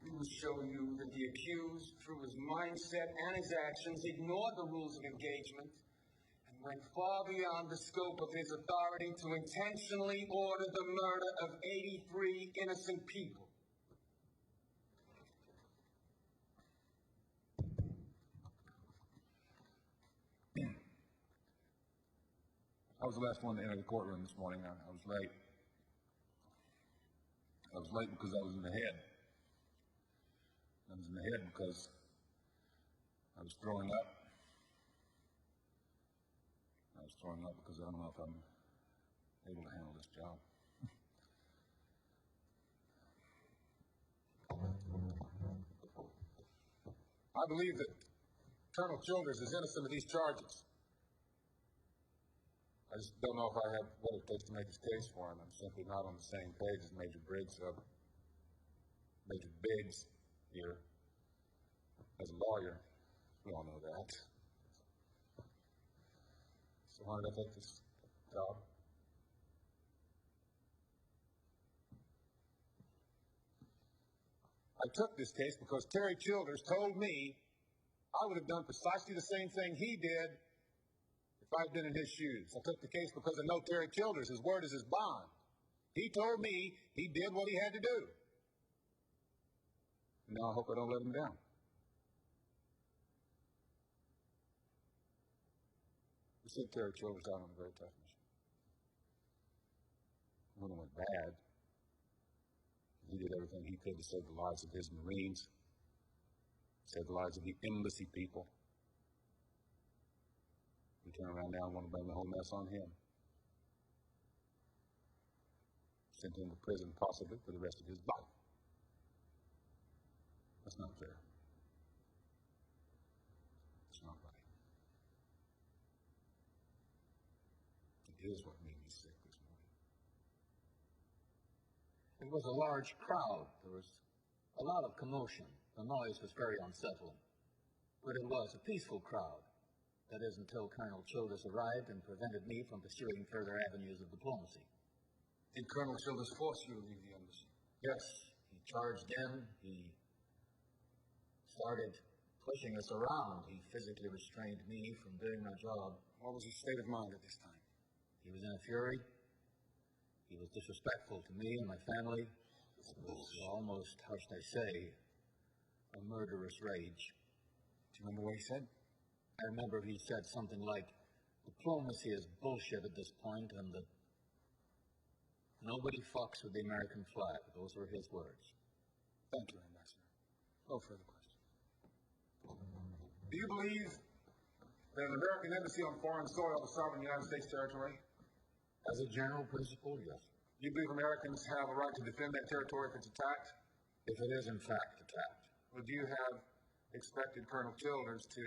We will show you that the accused, through his mindset and his actions, ignored the rules of engagement and went far beyond the scope of his authority to intentionally order the murder of 83 innocent people. I was the last one to enter the courtroom this morning. I was late. I was late because I was in the head. I was in the head because I was throwing up. I was throwing up because I don't know if I'm able to handle this job. I believe that Colonel Childers is innocent of these charges. I just don't know if I have what it takes to make this case for him. I'm simply not on the same page as Major Briggs here. As a lawyer, we all know that. So why did I take this job. I took this case because Terry Childers told me I would have done precisely the same thing he did if I'd been in his shoes. I took the case because I know Terry Childers. His word is his bond. He told me he did what he had to do. Now I hope I don't let him down. We sent Terry Childers out on a very tough mission. When it went bad, he did everything he could to save the lives of his Marines, save the lives of the embassy people. We turn around now and want to blame the whole mess on him. Sent him to prison possibly for the rest of his life. That's not fair. It's not right. It is what made me sick this morning. It was a large crowd. There was a lot of commotion. The noise was very unsettling. But it was a peaceful crowd. That is, until Colonel Childers arrived and prevented me from pursuing further avenues of diplomacy. Did Colonel Childers force you to leave the embassy? Yes, he charged in. He started pushing us around. He physically restrained me from doing my job. What was his state of mind at this time? He was in a fury. He was disrespectful to me and my family. It was almost, how should I say, a murderous rage. Do you remember what he said? I remember he said something like, diplomacy is bullshit at this point, and that nobody fucks with the American flag. Those were his words. Thank you, Ambassador. No further questions. Do you believe that an American embassy on foreign soil is sovereign United States territory? As a general principle, yes. Do you believe Americans have a right to defend that territory if it's attacked? If it is in fact attacked. Would you have expected Colonel Childers to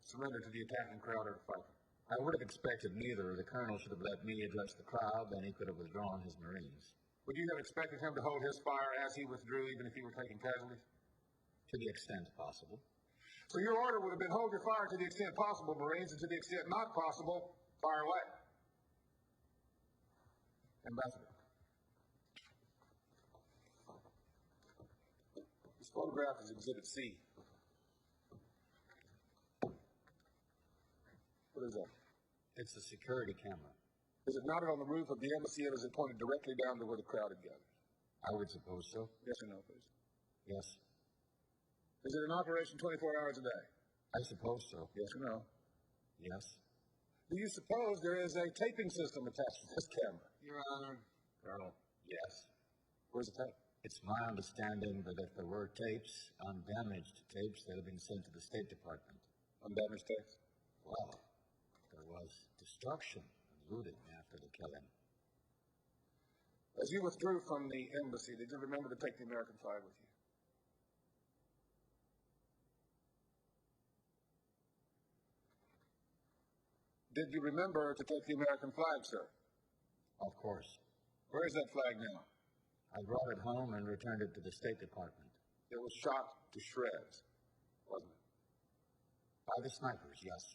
surrender to the attacking crowd or to fight them? I would have expected neither. The colonel should have let me address the crowd, then he could have withdrawn his Marines. Would you have expected him to hold his fire as he withdrew, even if he were taking casualties? To the extent possible. So your order would have been hold your fire to the extent possible, Marines, and to the extent not possible, fire away. Ambassador. This photograph is Exhibit C. What is that? It's a security camera. Is it mounted on the roof of the embassy, or is it pointed directly down to where the crowd had gathered? I would suppose so. Yes or no, please? Yes. Is it in operation 24 hours a day? I suppose so. Yes or no? Yes. Do you suppose there is a taping system attached to this camera? Your Honor. Colonel. Yes. Where's the tape? It's my understanding that if there were tapes, undamaged tapes, that have been sent to the State Department. Undamaged tapes? Well, there was destruction and looting after the killing. As you withdrew from the embassy, did you remember to take the American flag with you? Did you remember to take the American flag, sir? Of course. Where is that flag now? I brought it home and returned it to the State Department. It was shot to shreds, wasn't it? By the snipers, yes.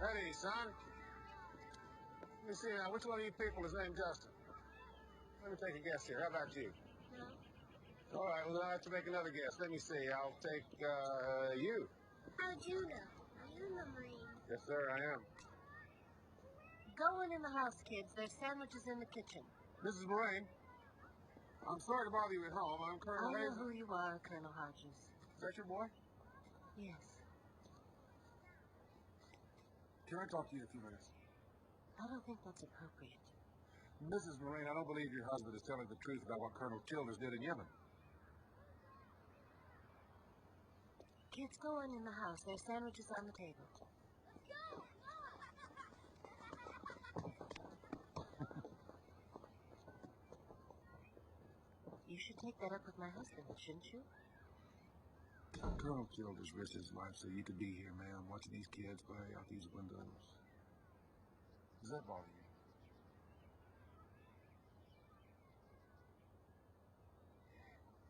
Ready, son. Let me see now. Which one of you people is named Justin? Let me take a guess here. How about you? No. All right, well, I'll have to make another guess. Let me see. I'll take you. How'd you know? Are you in the Marine? Yes, sir, I am. Go in the house, kids. There's sandwiches in the kitchen. Mrs. Moraine, I'm sorry to bother you at home. I'm Colonel I know Hayes. who you are, Colonel Hodges. Is that your boy? Yes. Can I talk to you in a few minutes? I don't think that's appropriate. Mrs. Moraine, I don't believe your husband is telling the truth about what Colonel Childers did in Yemen. Kids, go on in the house. There's sandwiches on the table. take that up with my husband, shouldn't you? Colonel Childers risked his life so you could be here, ma'am, watching these kids play out these windows. Does that bother you?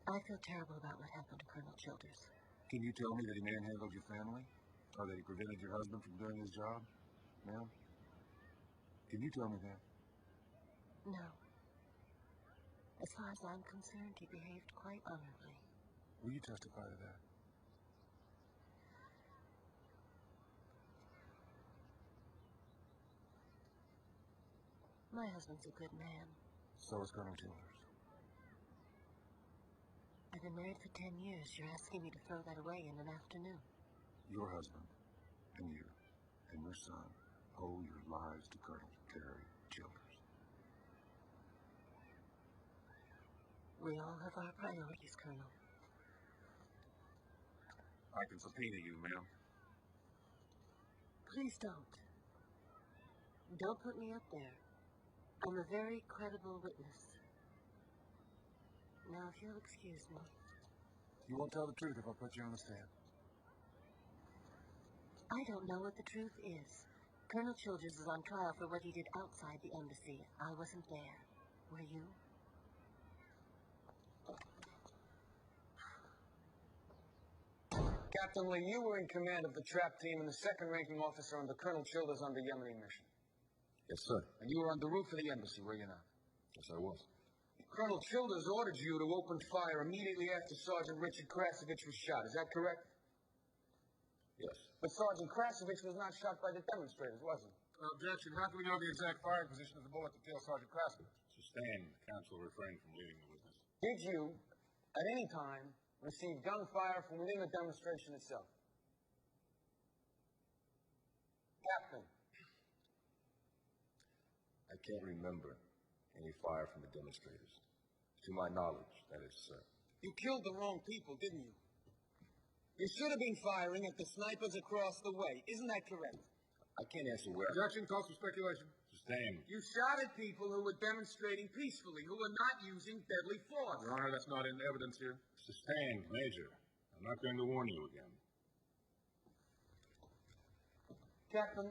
I feel terrible about what happened to Colonel Childers. Can you tell me that he manhandled your family? Or that he prevented your husband from doing his job? Ma'am? Can you tell me that? No. As far as I'm concerned, he behaved quite honorably. Will you testify to that? My husband's a good man. So is Colonel Childers. I've been married for 10 years. You're asking me to throw that away in an afternoon. Your husband, and you, and your son owe your lives to Colonel Terry Childers. We all have our priorities, Colonel. I can subpoena you, ma'am. Please don't. Don't put me up there. I'm a very credible witness. Now, if you'll excuse me. You won't tell the truth if I put you on the stand. I don't know what the truth is. Colonel Childers is on trial for what he did outside the embassy. I wasn't there. Were you? Captain Lee, you were in command of the trap team and the second-ranking officer under Colonel Childers on the Yemeni mission. Yes, sir. And you were on the roof of the embassy, were you not? Yes, I was. Colonel Childers ordered you to open fire immediately after Sergeant Richard Krasovich was shot. Is that correct? Yes. But Sergeant Krasovich was not shot by the demonstrators, was he? Objection. How can we know the exact firing position of the bullet that killed Sergeant Krasovich? Sustained. The counsel refrained from leading the witness. Did you, at any time, receive gunfire from within the demonstration itself? Captain. I can't remember any fire from the demonstrators. To my knowledge, that is, sir. You killed the wrong people, didn't you? You should have been firing at the snipers across the way. Isn't that correct? I can't answer where. Objection. Calls for speculation. Sustained. You shot at people who were demonstrating peacefully, who were not using deadly force. Your Honor, that's not in evidence here. Sustained, Major. I'm not going to warn you again. Captain,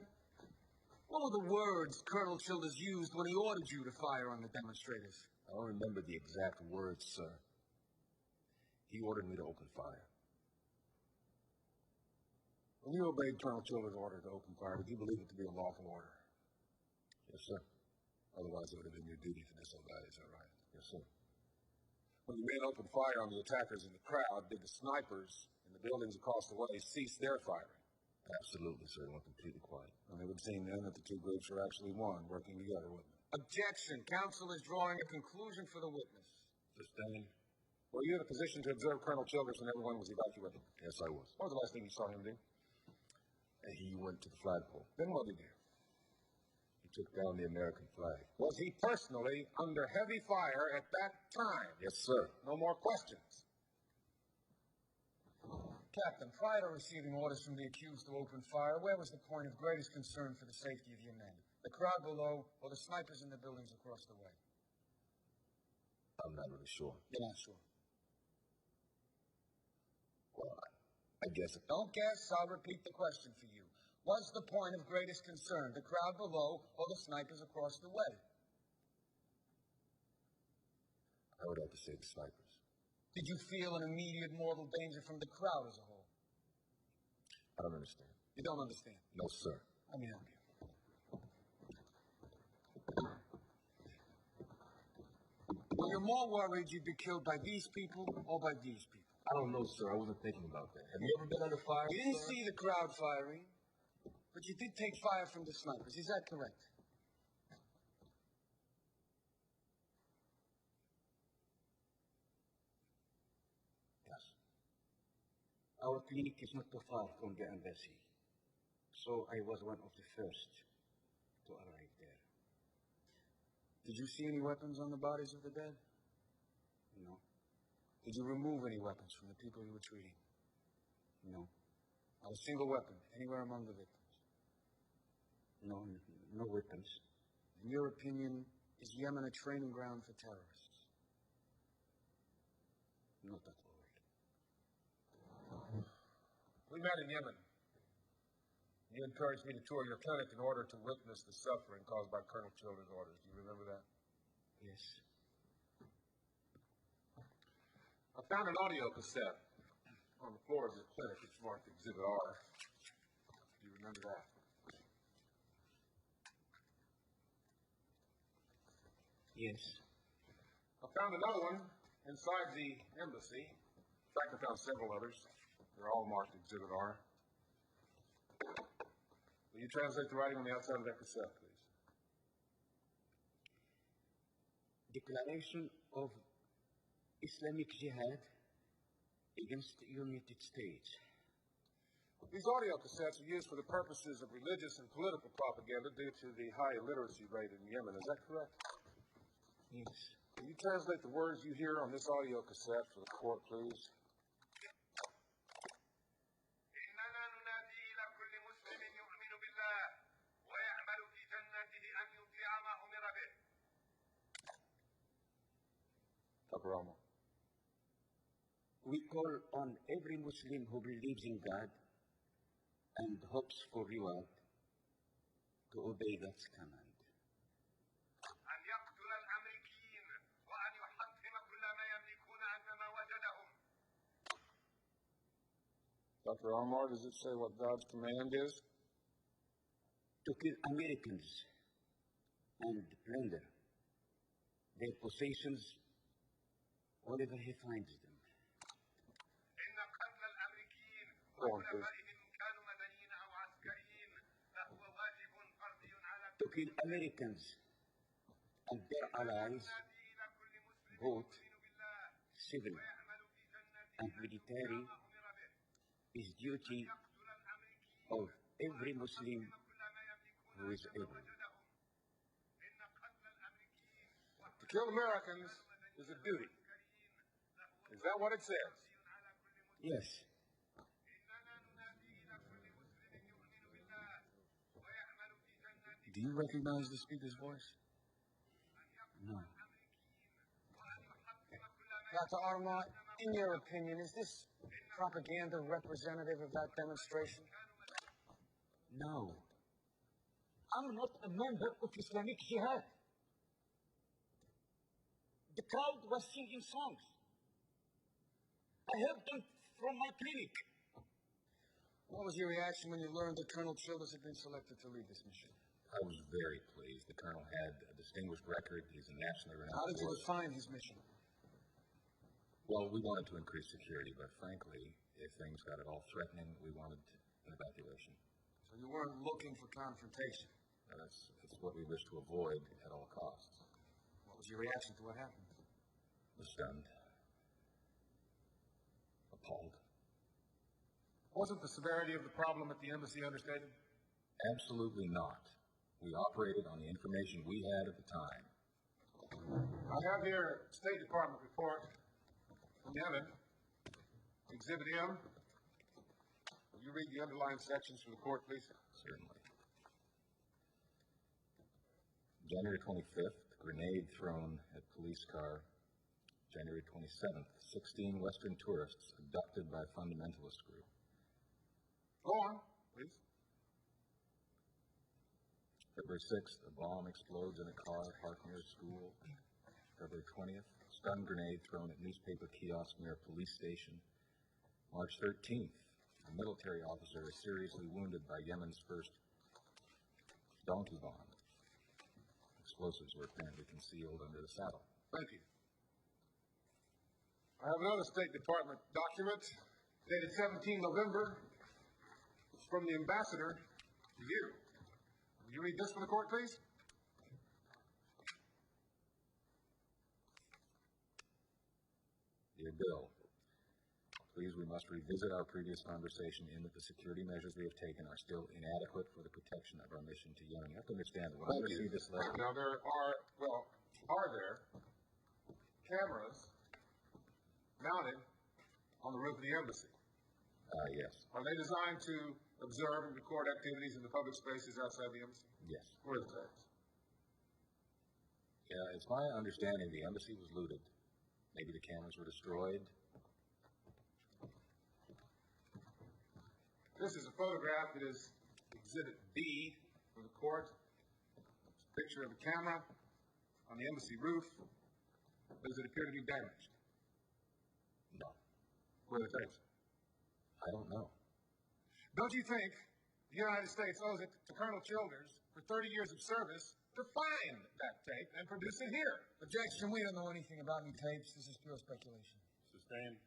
what were the words Colonel Childers used when he ordered you to fire on the demonstrators? I don't remember the exact words, sir. He ordered me to open fire. When you obeyed Colonel Childers' order to open fire, did you believe it to be a lawful order? Yes, sir. Otherwise, it would have been your duty to disobey. Is that right? Yes, sir. When the men opened fire on the attackers in the crowd, did the snipers in the buildings across the way cease their firing? Absolutely, sir. They went completely quiet. And it would seem then that the two groups are actually one, working together, wouldn't it? Objection. Counsel is drawing a conclusion for the witness. Sustained. Were you in a position to observe Colonel Childers when everyone was evacuated? Yes, I was. What was the last thing you saw him do? And he went to the flagpole. Then what did he do? He took down the American flag. Was he personally under heavy fire at that time? Yes, sir. No more questions. Captain, prior to receiving orders from the accused to open fire, where was the point of greatest concern for the safety of your men? The crowd below or the snipers in the buildings across the way? I'm not really sure. You're not sure. Well, I guess. Don't guess. I'll repeat the question for you. Was the point of greatest concern the crowd below or the snipers across the way? I would have to say the snipers. Did you feel an immediate mortal danger from the crowd as a whole? I don't understand. You don't understand? No, sir. Let me help you. Were you more worried you'd be killed by these people or by these people? I don't know, sir. I wasn't thinking about that. Have you ever been under fire? You didn't sir? see the crowd firing, but you did take fire from the snipers. Is that correct? Yes. Our clinic is not too far from the embassy, so I was one of the first to arrive there. Did you see any weapons on the bodies of the dead? No, Did you remove any weapons from the people you were treating? no, Not a single weapon anywhere among the victims. no weapons. In your opinion, is Yemen a training ground for terrorists? Not at all. We met in Yemen. You encouraged me to tour your clinic in order to witness the suffering caused by Colonel Childers' orders. Do you remember that? Yes. I found an audio cassette on the floor of your clinic. It's marked Exhibit R. Do you remember that? Yes. I found another one inside the embassy. In fact, I found several others. They're all marked Exhibit R. Will you translate the writing on the outside of that cassette, please? Declaration of Islamic Jihad against the United States. These audio cassettes are used for the purposes of religious and political propaganda due to the high illiteracy rate in Yemen. Is that correct? Yes. Will you translate the words you hear on this audio cassette for the court, please? إننا ننادي إلى كل مسلم يؤمن بالله ويعمل في جنته أن يطيع ما أمر به. Paramount. We call on every Muslim who believes in God and hopes for reward to obey God's command. أن يقتل الأمريكيين وأن يحطم كل ما يملكون أمام وجدهم. Dr. Armar, does it say what God's command is? To kill Americans and plunder their possessions wherever he finds them. إن قتل الأمريكيين Go on, please. وخلفائهم كانوا مدنيين أو عسكريين فهو واجب فردي على To kill Americans and their allies, ننادي إلى كل مسلم both يؤمن بالله civil ويعمل في جنته and أن military, يطيع ما أمر به. is duty يقتل الأمريكيين of every Muslim كل ما يملكون who is أمام able. وجدهم. إن قتل الأمريكيين To kill Americans is a duty. Is that what it says? Yes. Do you recognize the speaker's voice? No. Dr. Armand, in your opinion, is this propaganda representative of that demonstration? No. I'm not a member of Islamic Jihad. The crowd was singing songs. I heard them from my clinic. What was your reaction when you learned that Colonel Childers had been selected to lead this mission? I was very pleased. The colonel had a distinguished record. He's a nationally renowned How did you force. define his mission? Well, we wanted to increase security, but frankly, if things got at all threatening, we wanted an evacuation. So you weren't looking for confrontation. And that's what we wished to avoid at all costs. What was your reaction to what happened? Was stunned. Appalled. Wasn't the severity of the problem at the embassy understated? Absolutely not. We operated on the information we had at the time. I have here a State Department report from Yemen, Exhibit M. Will you read the underlying sections for the court, please? Certainly. January 25th, grenade thrown at police car. January 27th, 16 Western tourists abducted by fundamentalist group. Go on, please. February 6th, a bomb explodes in a car parked near a school. February 20th, stun grenade thrown at newspaper kiosk near a police station. March 13th, a military officer is seriously wounded by Yemen's first donkey bomb. Explosives were apparently concealed under the saddle. Thank you. I have another State Department document dated 17 November. It's from the ambassador to you. Will you read this for the court, please? Dear Bill, please, we must revisit our previous conversation in that the security measures we have taken are still inadequate for the protection of our mission to Yemen. You have to understand that when I received this letter. Now, are there cameras mounted on the roof of the embassy? Yes. Are they designed to observe and record activities in the public spaces outside the embassy? Yes. Where are the tags? Yeah, it's my understanding the embassy was looted. Maybe the cameras were destroyed. This is a photograph. It is Exhibit B for the court. It's a picture of a camera on the embassy roof. Does it appear to be damaged? No. Where are the tapes? I don't know. Don't you think the United States owes it to Colonel Childers for 30 years of service to find that tape and produce it here? Objection. We don't know anything about any tapes. This is pure speculation. Sustained.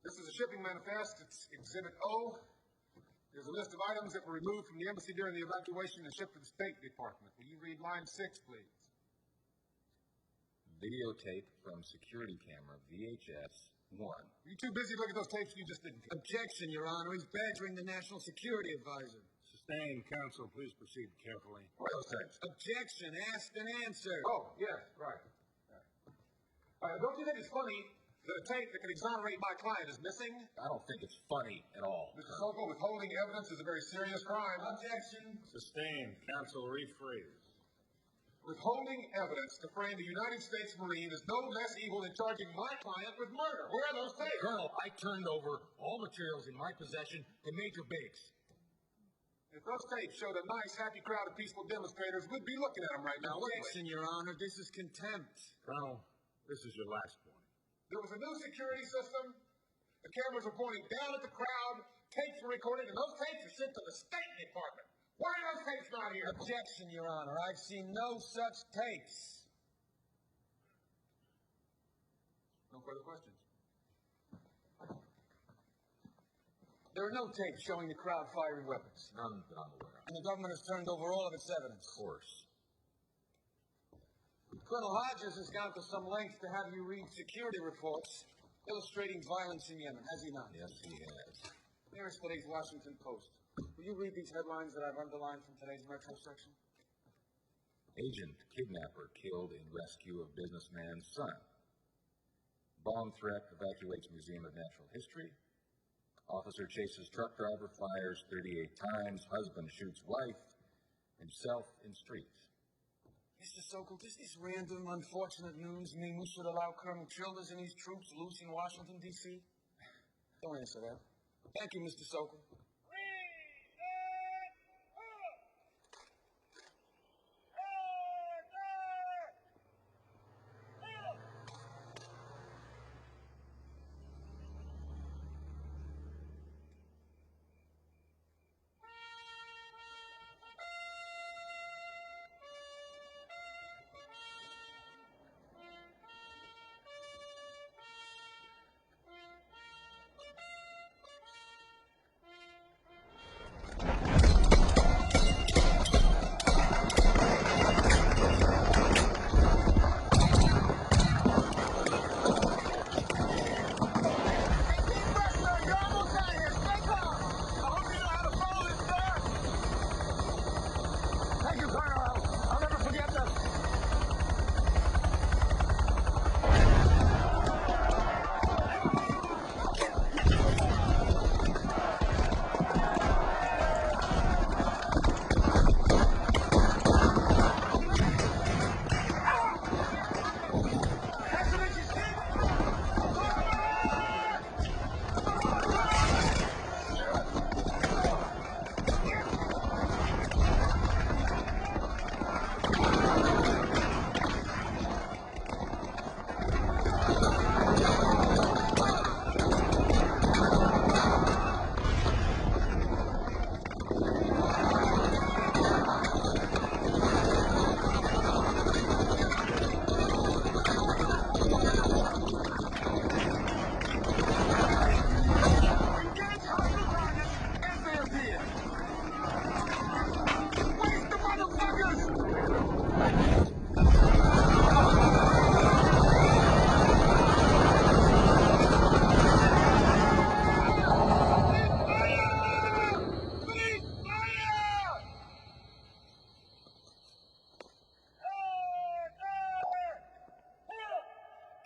This is a shipping manifest. It's Exhibit O. There's a list of items that were removed from the embassy during the evacuation and shipped to the State Department. Will you read line 6, please? Videotape from security camera, VHS 1. Are you too busy looking at those tapes you just didn't take? Objection, Your Honor. He's badgering the National Security Advisor. Sustained. Counsel, please proceed carefully. Where are those tapes? Objection. Asked and answered. Oh, yes, right. Don't you think it's funny that a tape that can exonerate my client is missing? I don't think it's funny at all. Mr. Sokol, withholding evidence is a very serious crime. Objection. Sustained. Counsel, rephrase. Withholding evidence to frame the United States Marine is no less evil than charging my client with murder. Where are those tapes? Colonel, I turned over all materials in my possession to Major Biggs. If those tapes showed a nice, happy crowd of peaceful demonstrators, we'd be looking at them right now, wouldn't we? Objection, Your Honor. This is contempt. Colonel, this is your last point. There was a new security system. The cameras were pointing down at the crowd. Tapes were recorded, and those tapes were sent to the State Department. Why are those tapes not here? Objection, Your Honor. I've seen no such tapes. No further questions. There are no tapes showing the crowd firing weapons. None that I'm aware of. And the government has turned over all of its evidence. Of course. Colonel Hodges has gone to some length to have you read security reports illustrating violence in Yemen, has he not? Yes, he has. Here is today's Washington Post. Will you read these headlines that I've underlined from today's Metro section? Agent kidnapper killed in rescue of businessman's son. Bomb threat evacuates Museum of Natural History. Officer chases truck driver, fires 38 times. Husband shoots wife. Himself in street. Mr. Sokol, does this random, unfortunate news mean we should allow Colonel Childers and his troops loose in Washington, D.C.? Don't answer that. Thank you, Mr. Sokol.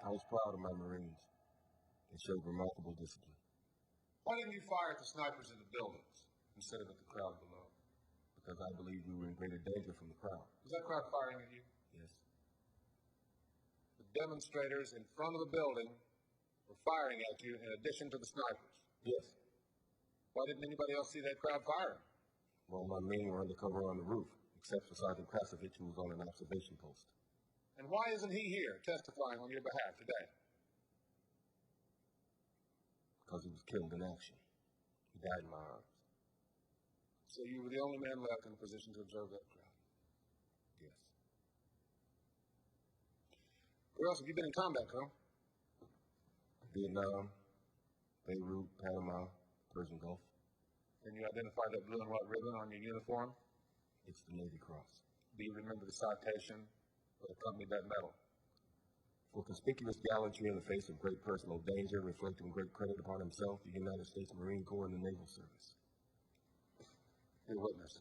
I was proud of my Marines. They showed remarkable discipline. Why didn't you fire at the snipers in the buildings instead of at the crowd below? Because I believed we were in greater danger from the crowd. Was that crowd firing at you? Yes. The demonstrators in front of the building were firing at you in addition to the snipers. Yes. Why didn't anybody else see that crowd firing? Well, my men were undercover on the roof, except for Sergeant Krasovich, who was on an observation post. And why isn't he here testifying on your behalf today? Because he was killed in action. He died in my arms. So you were the only man left in a position to observe that crowd? Yes. Where else have you been in combat, Colonel? Vietnam, Beirut, Panama, Persian Gulf. Can you identify that blue and white ribbon on your uniform? It's the Navy Cross. Do you remember the citation that accompanied that medal? For conspicuous gallantry in the face of great personal danger, reflecting great credit upon himself, the United States Marine Corps and the Naval Service. Be a witness.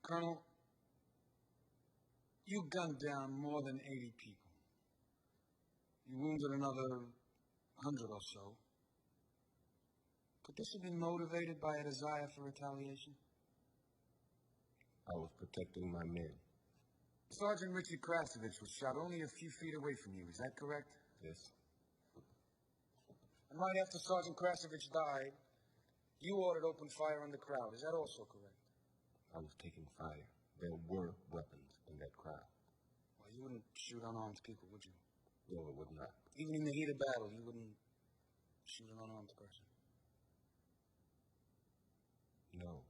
Colonel, you gunned down more than 80 people. You wounded another 100 or so. Could this have been motivated by a desire for retaliation? I was protecting my men. Sergeant Richard Krasovich was shot only a few feet away from you. Is that correct? Yes. And right after Sergeant Krasovich died, you ordered open fire on the crowd. Is that also correct? I was taking fire. There were weapons in that crowd. Well, you wouldn't shoot unarmed people, would you? No, it would not. Even in the heat of battle, you wouldn't shoot an unarmed person? No.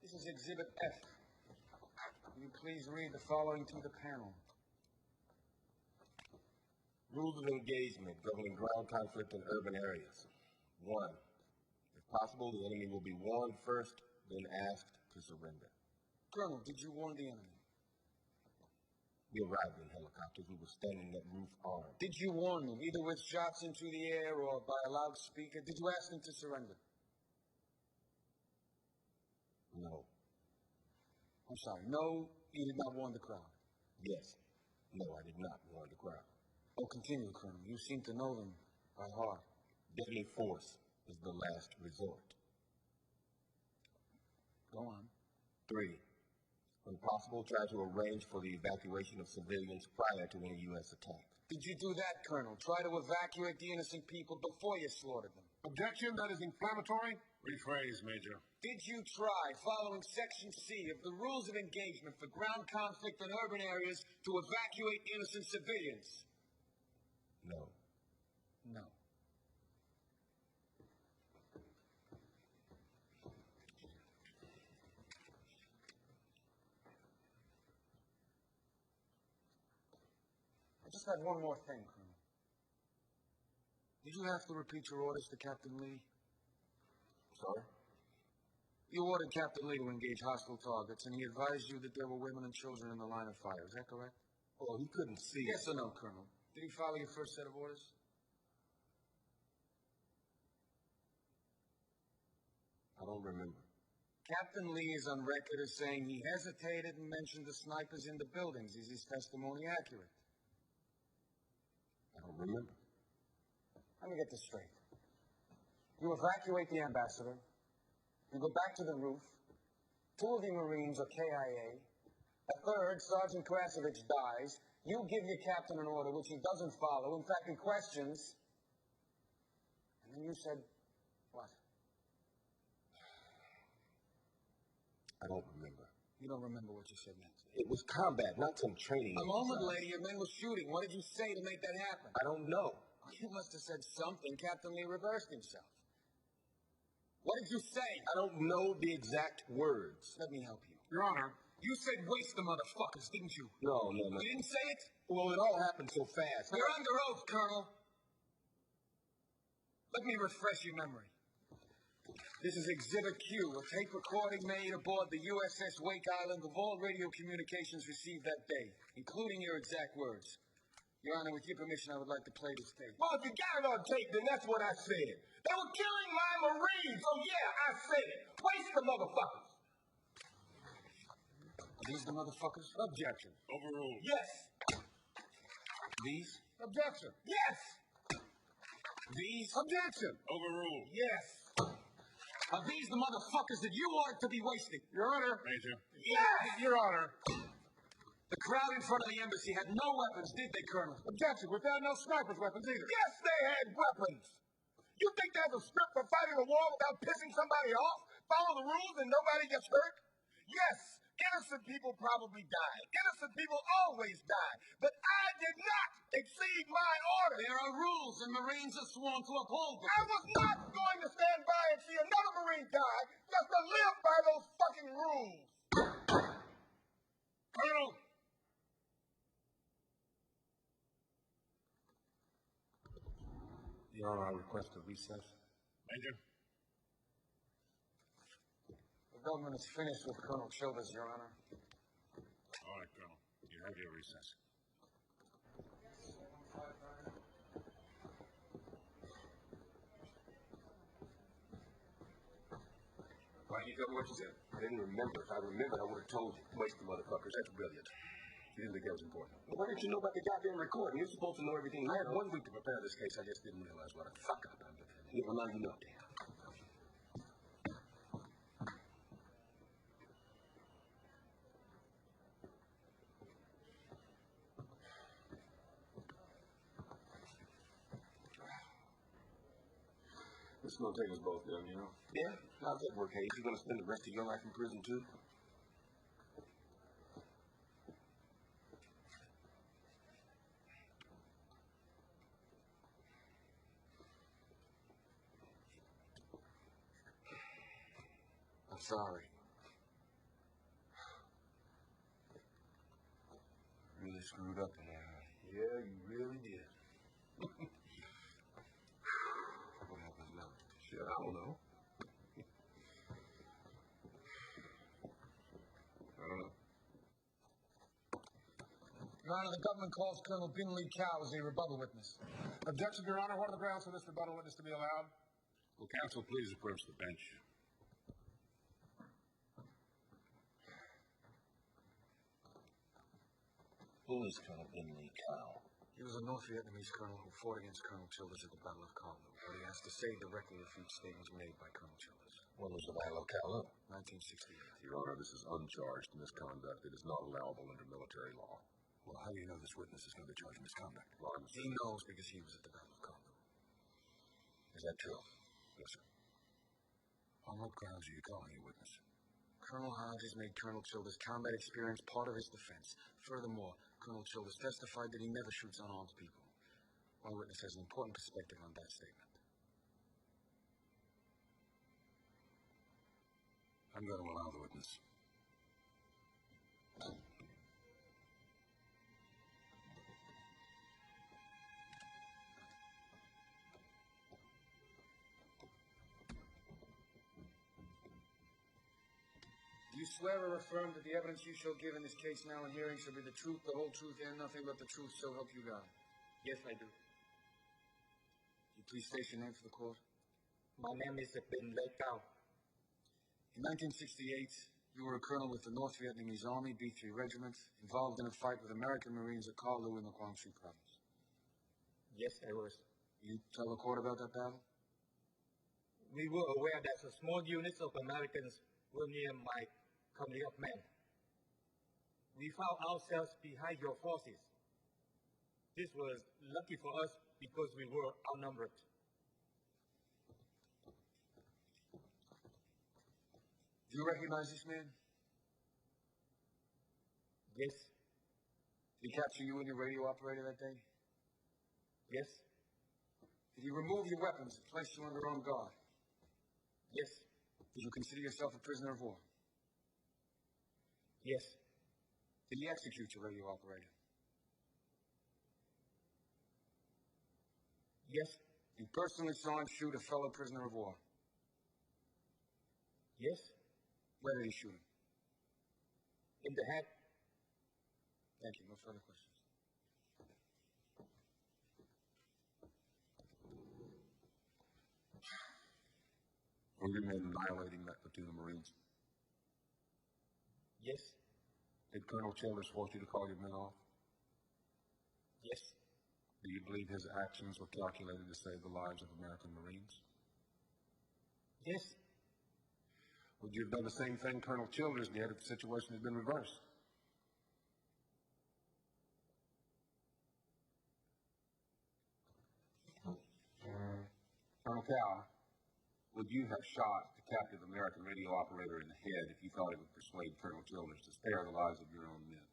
This is Exhibit F. Will you please read the following to the panel? Rules of engagement governing ground conflict in urban areas. 1. If possible, the enemy will be warned first, then asked to surrender. Colonel, did you warn the enemy? We arrived in helicopters. We were standing at roof armed. Did you warn them, either with shots into the air or by a loudspeaker? Did you ask them to surrender? No. I'm sorry. No, you did not warn the crowd. Yes. No, I did not warn the crowd. Oh, continue, Colonel. You seem to know them by heart. Deadly force is the last resort. Go on. 3. When possible, try to arrange for the evacuation of civilians prior to any U.S. attack. Did you do that, Colonel? Try to evacuate the innocent people before you slaughtered them? Objection, that is inflammatory. Rephrase, Major. Did you try, following Section C of the Rules of Engagement for Ground Conflict in Urban Areas, to evacuate innocent civilians? No. No. I just had one more thing, Colonel. Did you have to repeat your orders to Captain Lee? Sorry? You ordered Captain Lee to engage hostile targets, and he advised you that there were women and children in the line of fire. Is that correct? Well, he couldn't see. Yes or no, Colonel? Did he follow your first set of orders? I don't remember. Captain Lee is on record as saying he hesitated and mentioned the snipers in the buildings. Is his testimony accurate? I don't remember. Let me get this straight. You evacuate the ambassador. You go back to the roof. 2 of the Marines are KIA. A third, Sergeant Krasovich, dies. You give your captain an order which he doesn't follow. In fact, he questions. And then you said, what? I don't remember. You don't remember what you said next? It was combat, not some training. A moment later, your men were shooting. What did you say to make that happen? I don't know. You must have said something. Captain Lee reversed himself. What did you say? I don't know the exact words. Let me help you. Your Honor. You said waste the motherfuckers, didn't you? No. You didn't say it? Well, it all happened so fast. You're under oath, Colonel. Let me refresh your memory. This is Exhibit Q, a tape recording made aboard the USS Wake Island of all radio communications received that day, including your exact words. Your Honor, with your permission, I would like to play this tape. Well, if you got it on tape, then that's what I said. They were killing my Marines. Oh, yeah, I said it. Waste the motherfuckers. Are these the motherfuckers? Objection. Overruled. Yes. These? Objection. Yes. These? Objection! Overruled. Yes. Are these the motherfuckers that you ordered to be wasted? Your Honor. Major. Yes! Your Honor. The crowd in front of the embassy had no weapons, did they, Colonel? Objection. We found no sniper's weapons either. Yes, they had weapons. You think there's a script for fighting a war without pissing somebody off? Follow the rules and nobody gets hurt? Yes, innocent people probably die. Innocent people always die. But I did not exceed my order. There are rules, and Marines are sworn to uphold them. I was not going to stand by and see another Marine die just to live by those fucking rules. Colonel! Your Honor, I request a recess. Major. The government is finished with Colonel Childers, Your Honor. All right, Colonel. You have your recess. Why you tell me what you said? I didn't remember. If I remembered, I would have told you. Waste the motherfuckers. That's brilliant. You didn't think that was important. Well, why didn't you know about the goddamn recording? You're supposed to know everything. I had 1 week to prepare this case. I just didn't realize what a fuck up I'm doing. Yeah, well, now you know, Dan. This is gonna take us both down, you know? Yeah? How's that work, Hayes? You gonna spend the rest of your life in prison, too? I'm sorry. Really screwed up in there, huh? Yeah, you really did. What happens now? Shit, I don't know. I don't know. Your Honor, the government calls Colonel Binley Cow as a rebuttal witness. Objection, Your Honor. What are the grounds for this rebuttal witness to be allowed? Will counsel please approach the bench? Who is Colonel Binley Cow? He was a North Vietnamese colonel who fought against Colonel Childers at the Battle of Kowloon. What he has to say directly refutes statements made by Colonel Childers. When was the Battle of Kowloon? 1968. Your Honor, this is uncharged misconduct. It is not allowable under military law. Well, how do you know this witness is going to be charged with misconduct? Well, He knows because he was at the Battle of Kowloon. Is that true? Yes, sir. On what grounds are you calling a witness? Colonel Hodges made Colonel Childers' combat experience part of his defense. Furthermore, Colonel Childers testified that he never shoots unarmed people. My witness has an important perspective on that statement. I'm going to allow the witness. Do you swear or affirm that the evidence you shall give in this case now in hearing shall be the truth, the whole truth, and nothing but the truth, so help you God? Yes, I do. Will you please state your name for the court? My name is Binley Cow. In 1968, you were a colonel with the North Vietnamese Army, B-3 Regiment, involved in a fight with American Marines at Kowloon in the Guangxi province. Yes, I was. Will you tell the court about that battle? We were aware that a small units of Americans were near my company of men. We found ourselves behind your forces. This was lucky for us because we were outnumbered. Do you recognize this man? Yes. Did he capture you and your radio operator that day? Yes. Did he remove your weapons and place you under armed guard? Yes. Did you consider yourself a prisoner of war? Yes. Did he execute your radio operator? Yes. You personally saw him shoot a fellow prisoner of war? Yes. Where did he shoot him? In the head. Thank you. No further questions. Were you men annihilating that platoon of Marines? Yes. Did Colonel Childers force you to call your men off? Yes. Do you believe his actions were calculated to save the lives of American Marines? Yes. Would you have done the same thing Colonel Childers did if the situation had been reversed? Colonel Cow, would you have shot the captive American radio operator in the head if you thought it would persuade Colonel Childers to spare the lives of your own men?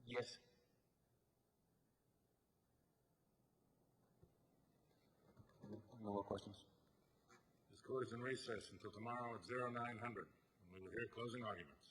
Yes. No more questions? This court is in recess until tomorrow at 0900, when we will hear closing arguments.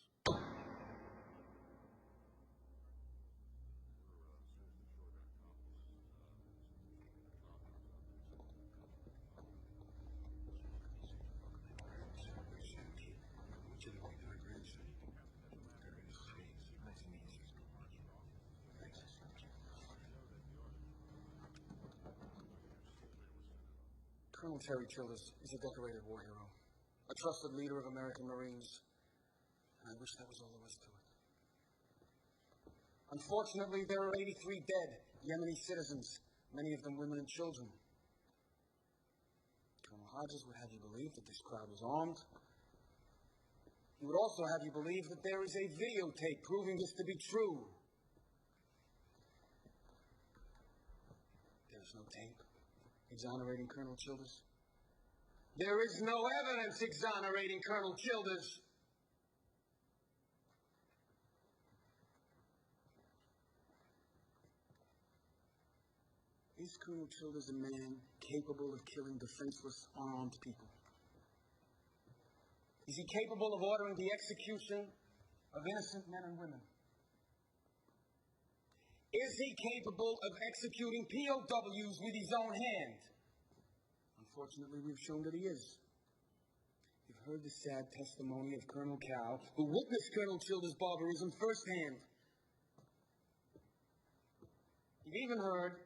Colonel Terry Childers is a decorated war hero, a trusted leader of American Marines, and I wish that was all there was to it. Unfortunately, there are 83 dead Yemeni citizens, many of them women and children. Colonel Hodges would have you believe that this crowd was armed. He would also have you believe that there is a videotape proving this to be true. There's no tape exonerating Colonel Childers. There is no evidence exonerating Colonel Childers. Is Colonel Childers a man capable of killing defenseless, armed people? Is he capable of ordering the execution of innocent men and women? Is he capable of executing POWs with his own hand? Unfortunately, we've shown that he is. You've heard the sad testimony of Colonel Cow, who witnessed Colonel Childers' barbarism firsthand. You've even heard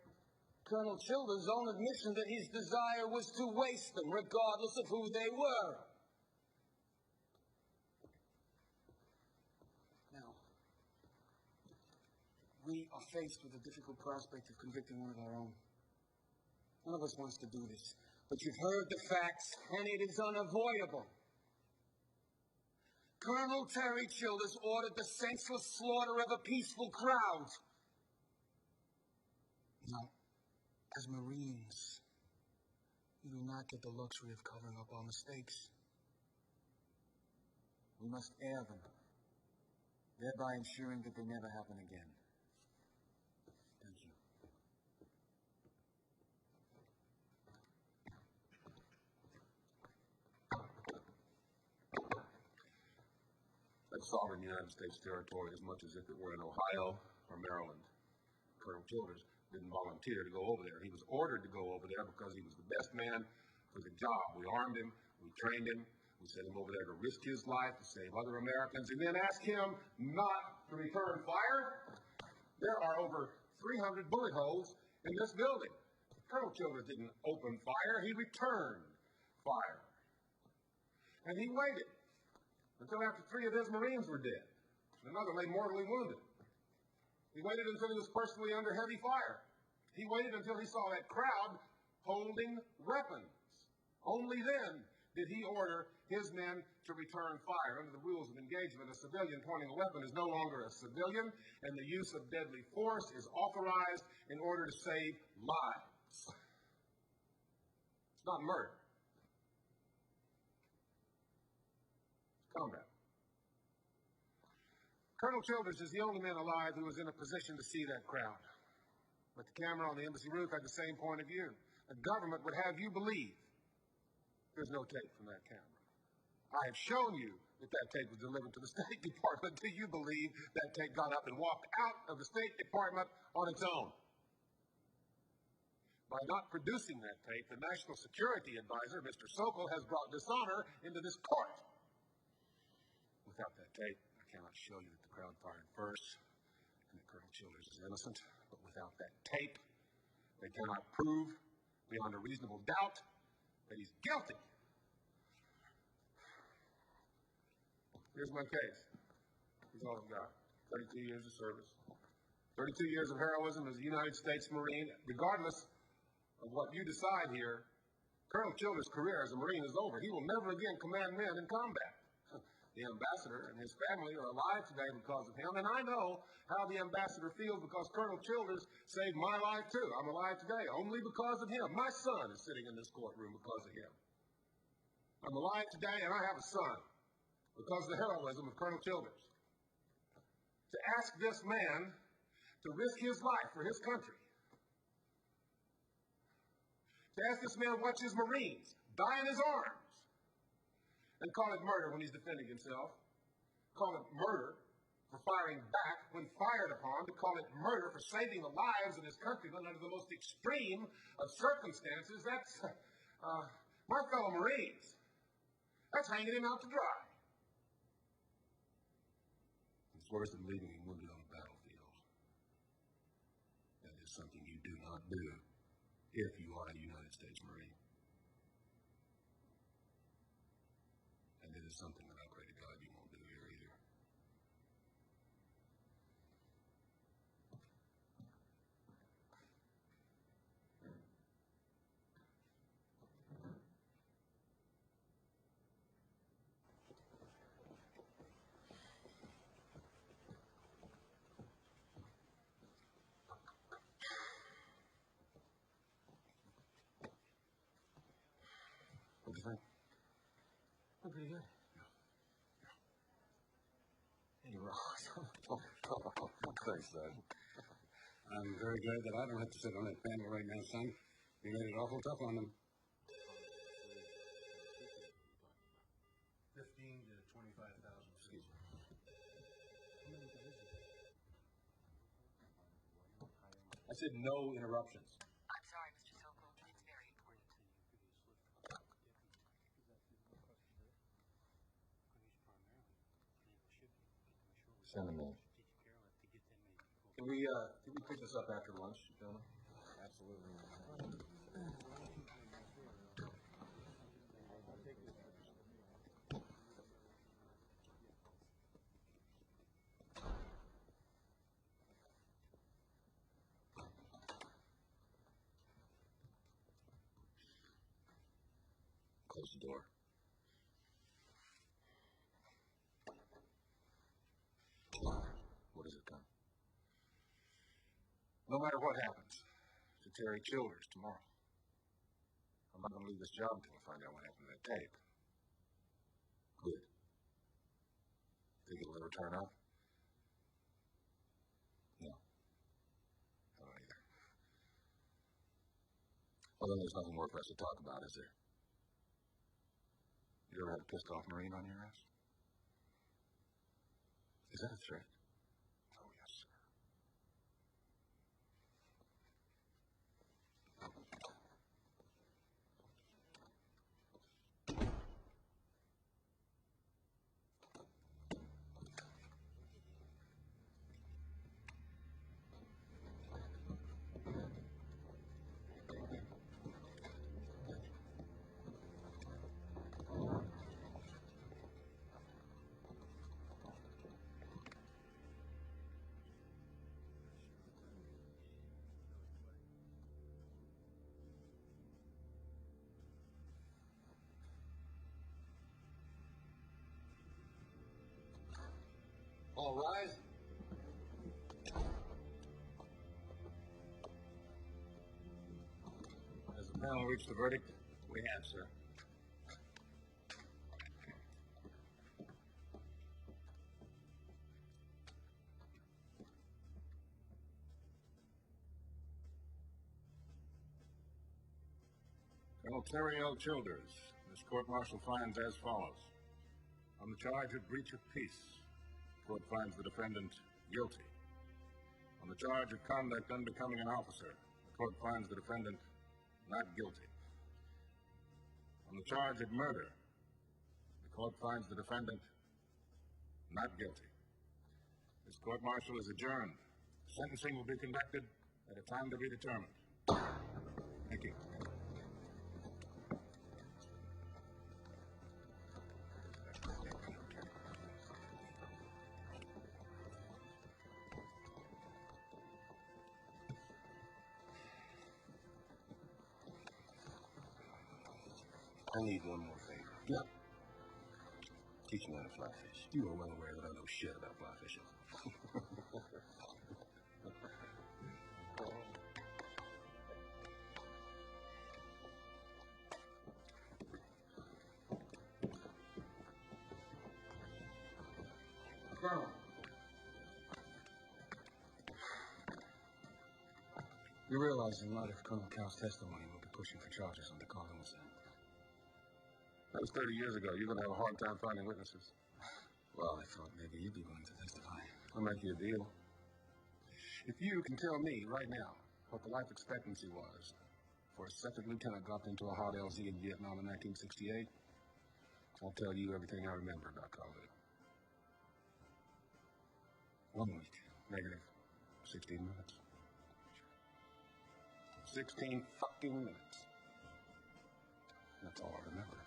Colonel Childers' own admission that his desire was to waste them, regardless of who they were. We are faced with the difficult prospect of convicting one of our own. None of us wants to do this, but you've heard the facts, and it is unavoidable. Colonel Terry Childers ordered the senseless slaughter of a peaceful crowd. Now, as Marines, we do not get the luxury of covering up our mistakes. We must air them, thereby ensuring that they never happen again. That sovereign United States territory as much as if it were in Ohio or Maryland. Colonel Childers didn't volunteer to go over there. He was ordered to go over there because he was the best man for the job. We armed him, we trained him, we sent him over there to risk his life to save other Americans, and then asked him not to return fire. There are over 300 bullet holes in this building. Colonel Childers didn't open fire, he returned fire. And he waited until after 3 of his Marines were dead, and another lay mortally wounded. He waited until he was personally under heavy fire. He waited until he saw that crowd holding weapons. Only then did he order his men to return fire. Under the rules of engagement, a civilian pointing a weapon is no longer a civilian, and the use of deadly force is authorized in order to save lives. It's not murder. Combat. Colonel Childers is the only man alive who was in a position to see that crowd. But the camera on the embassy roof had the same point of view. The government would have you believe there's no tape from that camera. I have shown you that that tape was delivered to the State Department. Do you believe that tape got up and walked out of the State Department on its own? By not producing that tape, the National Security Advisor, Mr. Sokol, has brought dishonor into this court. Without that tape, I cannot show you that the crowd fired first and that Colonel Childers is innocent. But without that tape, they cannot prove beyond a reasonable doubt that he's guilty. Here's my case. Here's all I've got. 32 years of service, 32 years of heroism as a United States Marine. Regardless of what you decide here, Colonel Childers' career as a Marine is over. He will never again command men in combat. The ambassador and his family are alive today because of him, and I know how the ambassador feels because Colonel Childers saved my life too. I'm alive today only because of him. My son is sitting in this courtroom because of him. I'm alive today, and I have a son because of the heroism of Colonel Childers. To ask this man to risk his life for his country, to ask this man watch his Marines die in his arms, and call it murder when he's defending himself, call it murder for firing back when fired upon, to call it murder for saving the lives of his countrymen under the most extreme of circumstances, that's, my fellow Marines, that's hanging him out to dry. It's worse than leaving him wounded on the battlefield. That is something you do not do if you are a United States Marine. And it is something that I pray to God you won't do here either. What do you think? I'm pretty good. Hey, Ross. Thanks, son. I'm very glad that I don't have to sit on that panel right now, son. You made it awful tough on them. 15 to 25,000. Excuse me. I said no interruptions. I'm sorry, Mr. Sokol. It's very important. Send them in. Can we pick this up after lunch, gentlemen? Absolutely. Close the door. What is it, Tom? No matter what happens to Terry Childers tomorrow, I'm not going to leave this job until I find out what happened to that tape. Good. Think it'll ever turn up? No. I don't either. Well, then there's nothing more for us to talk about, is there? You ever had a pissed off Marine on your ass? Is that a threat? Oh, yes, sir. All rise. Has the panel reached the verdict? We have, sir. Colonel Terry L. Childers, this court-martial finds as follows. On the charge of breach of peace, the court finds the defendant guilty. On the charge of conduct unbecoming an officer, the court finds the defendant not guilty. On the charge of murder, the court finds the defendant not guilty. This court-martial is adjourned. Sentencing will be conducted at a time to be determined. Thank you. I need one more favor. Yep. Teach me how to fly fish. You are well aware that I know shit about fly fishing. Colonel. You realize in light of Colonel Cal's testimony, we'll be pushing for charges under Carlos. That was 30 years ago. You're going to have a hard time finding witnesses. Well, I thought maybe you'd be willing to testify. I'll make you a deal. If you can tell me right now what the life expectancy was for a second lieutenant dropped into a hot LZ in Vietnam in 1968, I'll tell you everything I remember about Carlos. 1 week. Negative. 16 minutes. 16 fucking minutes. That's all I remember.